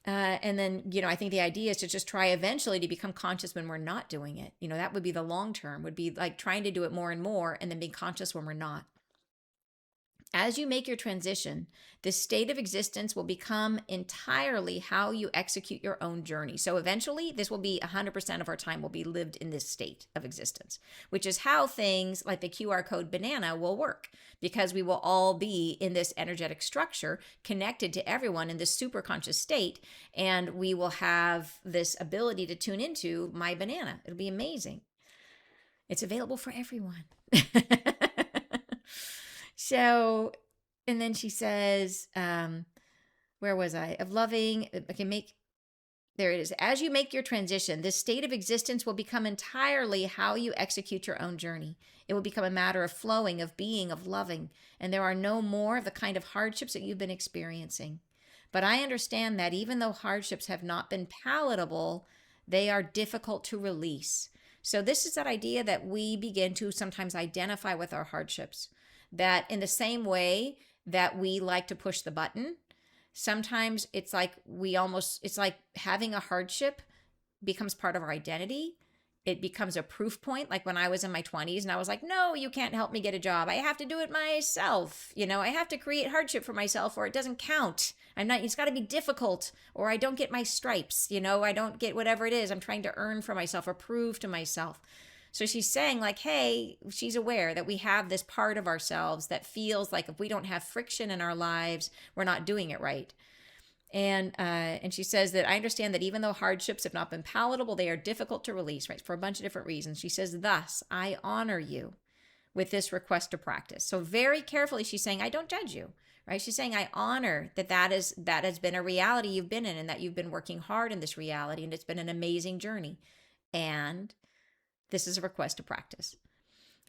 Speaker 1: And then, I think the idea is to just try eventually to become conscious when we're not doing it. That would be the long term, would be like trying to do it more and more, and then being conscious when we're not. As you make your transition, this state of existence will become entirely how you execute your own journey. So eventually, this will be 100% of our time will be lived in this state of existence, which is how things like the QR code banana will work, because we will all be in this energetic structure connected to everyone in this super conscious state, and we will have this ability to tune into my banana. It'll be amazing. It's available for everyone. So, and then she says, where was I? Of loving, there it is. As you make your transition, this state of existence will become entirely how you execute your own journey. It will become a matter of flowing, of being, of loving, and there are no more of the kind of hardships that you've been experiencing. But I understand that even though hardships have not been palatable, they are difficult to release. So this is that idea that we begin to sometimes identify with our hardships. That in the same way that we like to push the button, sometimes it's like it's like having a hardship becomes part of our identity. It becomes a proof point. Like when I was in my 20s and I was like, no, you can't help me get a job. I have to do it myself. I have to create hardship for myself, or it doesn't count. It's got to be difficult, or I don't get my stripes. I don't get whatever it is I'm trying to earn for myself or prove to myself. So she's saying, like, hey, she's aware that we have this part of ourselves that feels like if we don't have friction in our lives, we're not doing it right. And she says that I understand that even though hardships have not been palatable, they are difficult to release, right? For a bunch of different reasons. She says, thus, I honor you with this request to practice. So very carefully, she's saying, I don't judge you, right? She's saying, I honor that that has been a reality you've been in, and that you've been working hard in this reality, and it's been an amazing journey. And this is a request to practice.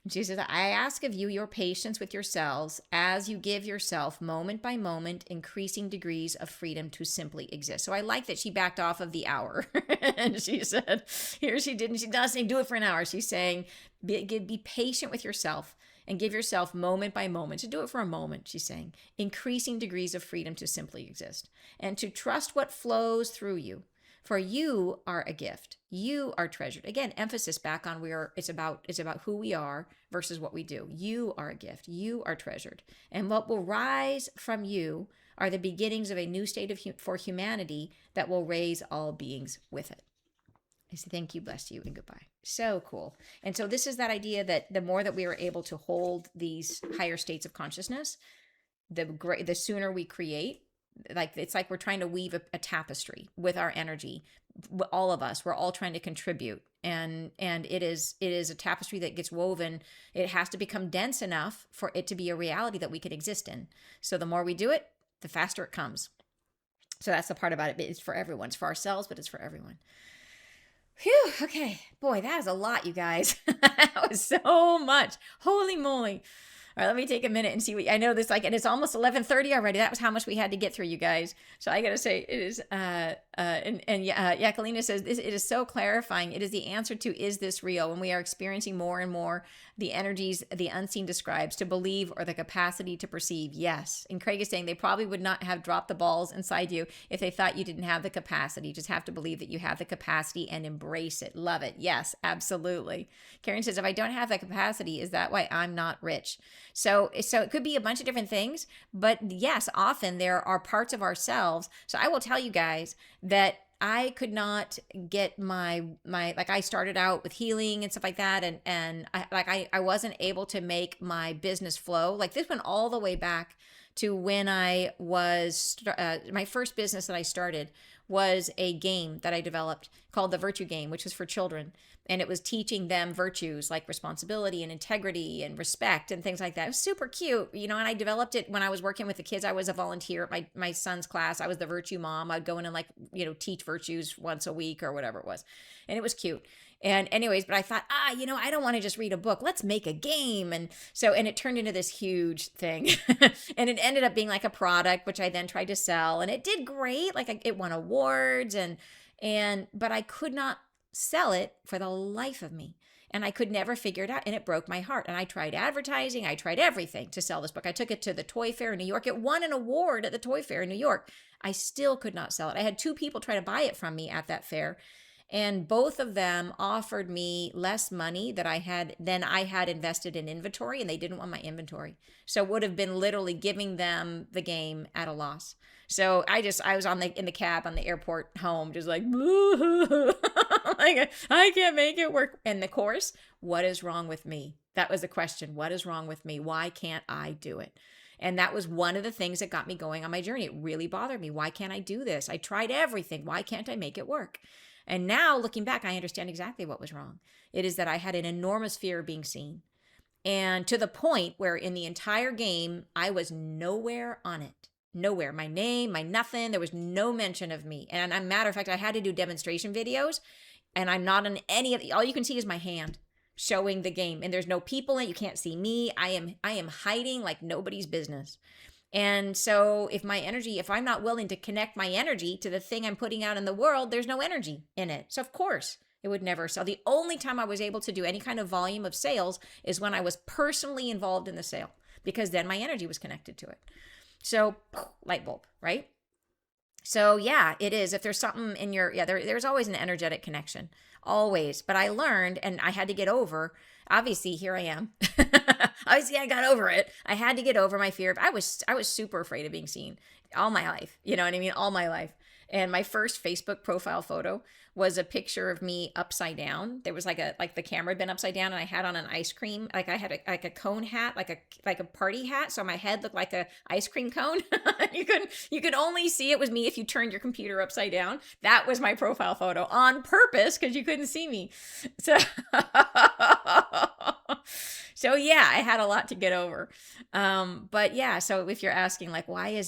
Speaker 1: She says, I ask of you your patience with yourselves as you give yourself moment by moment increasing degrees of freedom to simply exist. So I like that she backed off of the hour. And she said, here she didn't, she doesn't say do it for an hour. She's saying, be patient with yourself and give yourself moment by moment. To do it for a moment, she's saying, increasing degrees of freedom to simply exist. And to trust what flows through you. For you are a gift. You are treasured. Again, emphasis back on it's about who we are versus what we do. You are a gift. You are treasured. And what will rise from you are the beginnings of a new state for humanity that will raise all beings with it. I say thank you, bless you, and goodbye. So cool. And so this is that idea that the more that we are able to hold these higher states of consciousness, the sooner we create. Like it's like we're trying to weave a tapestry with our energy. All of us, we're all trying to contribute, and it is a tapestry that gets woven. It has to become dense enough for it to be a reality that we can exist in. So the more we do it, the faster it comes. So that's the part about it. It's for everyone. It's for ourselves, but it's for everyone. Phew. Okay. Boy, that was a lot, you guys. That was so much. Holy moly. All right, let me take a minute and see I know this, and it's almost 11:30 already. That was how much we had to get through, you guys. So I got to say, it is, Jacqueline says, it is so clarifying. It is the answer to, is this real? When we are experiencing more and more the energies the unseen describes, to believe or the capacity to perceive. Yes. And Craig is saying they probably would not have dropped the balls inside you if they thought you didn't have the capacity. You just have to believe that you have the capacity and embrace it. Love it. Yes, absolutely. Karen says, if I don't have that capacity, is that why I'm not rich? So it could be a bunch of different things, but yes, often there are parts of ourselves. So I will tell you guys that I could not get my like, I started out with healing and stuff like that, and I wasn't able to make my business flow. Like this went all the way back to when I was my first business that I started was a game that I developed called the Virtue Game, which was for children. And it was teaching them virtues like responsibility and integrity and respect and things like that. It was super cute, and I developed it when I was working with the kids. I was a volunteer at my son's class. I was the virtue mom. I'd go in and teach virtues once a week or whatever it was. And it was cute. And anyways, but I thought, I don't want to just read a book. Let's make a game. And it turned into this huge thing. And it ended up being like a product, which I then tried to sell. And it did great. Like it won awards but I could not sell it for the life of me. And I could never figure it out. And it broke my heart. And I tried advertising. I tried everything to sell this book. I took it to the Toy Fair in New York. It won an award at the Toy Fair in New York. I still could not sell it. I had 2 people try to buy it from me at that fair. And both of them offered me less money than I had invested in inventory, and they didn't want my inventory. So it would have been literally giving them the game at a loss. So I was in the cab on the airport home, just like, like, I can't make it work. And the course, what is wrong with me? That was the question. What is wrong with me? Why can't I do it? And that was one of the things that got me going on my journey. It really bothered me. Why can't I do this? I tried everything. Why can't I make it work? And now looking back, I understand exactly what was wrong. It is that I had an enormous fear of being seen. And to the point where in the entire game, I was nowhere on it. Nowhere. My name, my nothing. There was no mention of me. And as a matter of fact, I had to do demonstration videos, and I'm not on any of all you can see is my hand showing the game. And there's no people in it. You can't see me. I am hiding like nobody's business. And so if I'm not willing to connect my energy to the thing I'm putting out in the world, there's no energy in it. So of course it would never sell. The only time I was able to do any kind of volume of sales is when I was personally involved in the sale, because then my energy was connected to it. So light bulb, right? So yeah, it is. If there's something in there's always an energetic connection, always. But I learned, and I had to get over. Obviously, here I am. Obviously, I got over it. I had to get over my fear. I was super afraid of being seen all my life. You know what I mean? All my life. And my first Facebook profile photo was a picture of me upside down. There was like the camera had been upside down, and I had on an ice cream, like I had a cone hat, like a party hat, so my head looked like a ice cream cone. You could only see it was me if you turned your computer upside down. That was my profile photo on purpose because you couldn't see me. So so yeah, I had a lot to get over. But yeah, so if you're asking like, why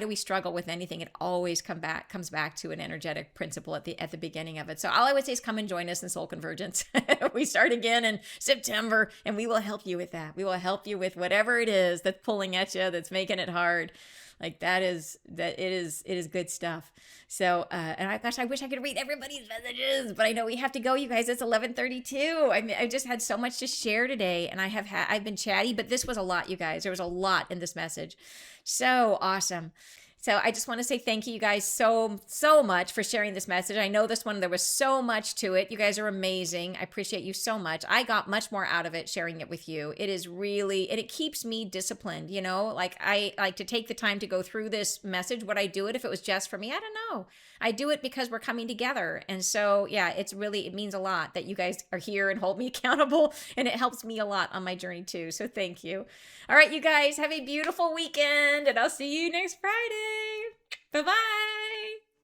Speaker 1: do we struggle with anything? It always comes back to an energetic principle at the beginning of it. So all I would say is come and join us in Soul Convergence. We start again in September, and we will help you with that. We will help you with whatever it is that's pulling at you, that's making it hard. Like it is good stuff. So, gosh, I wish I could read everybody's messages, but I know we have to go, you guys. It's 11:32. I mean, I just had so much to share today, and I've been chatty, but this was a lot, you guys. There was a lot in this message. So awesome. So I just want to say thank you guys so much for sharing this message. I know this one, there was so much to it. You guys are amazing. I appreciate you so much. I got much more out of it sharing it with you. It is really, and it keeps me disciplined, like I like to take the time to go through this message. Would I do it if it was just for me? I don't know. I do it because we're coming together. And so, yeah, it means a lot that you guys are here and hold me accountable, and it helps me a lot on my journey too. So thank you. All right, you guys have a beautiful weekend, and I'll see you next Friday. Bye-bye.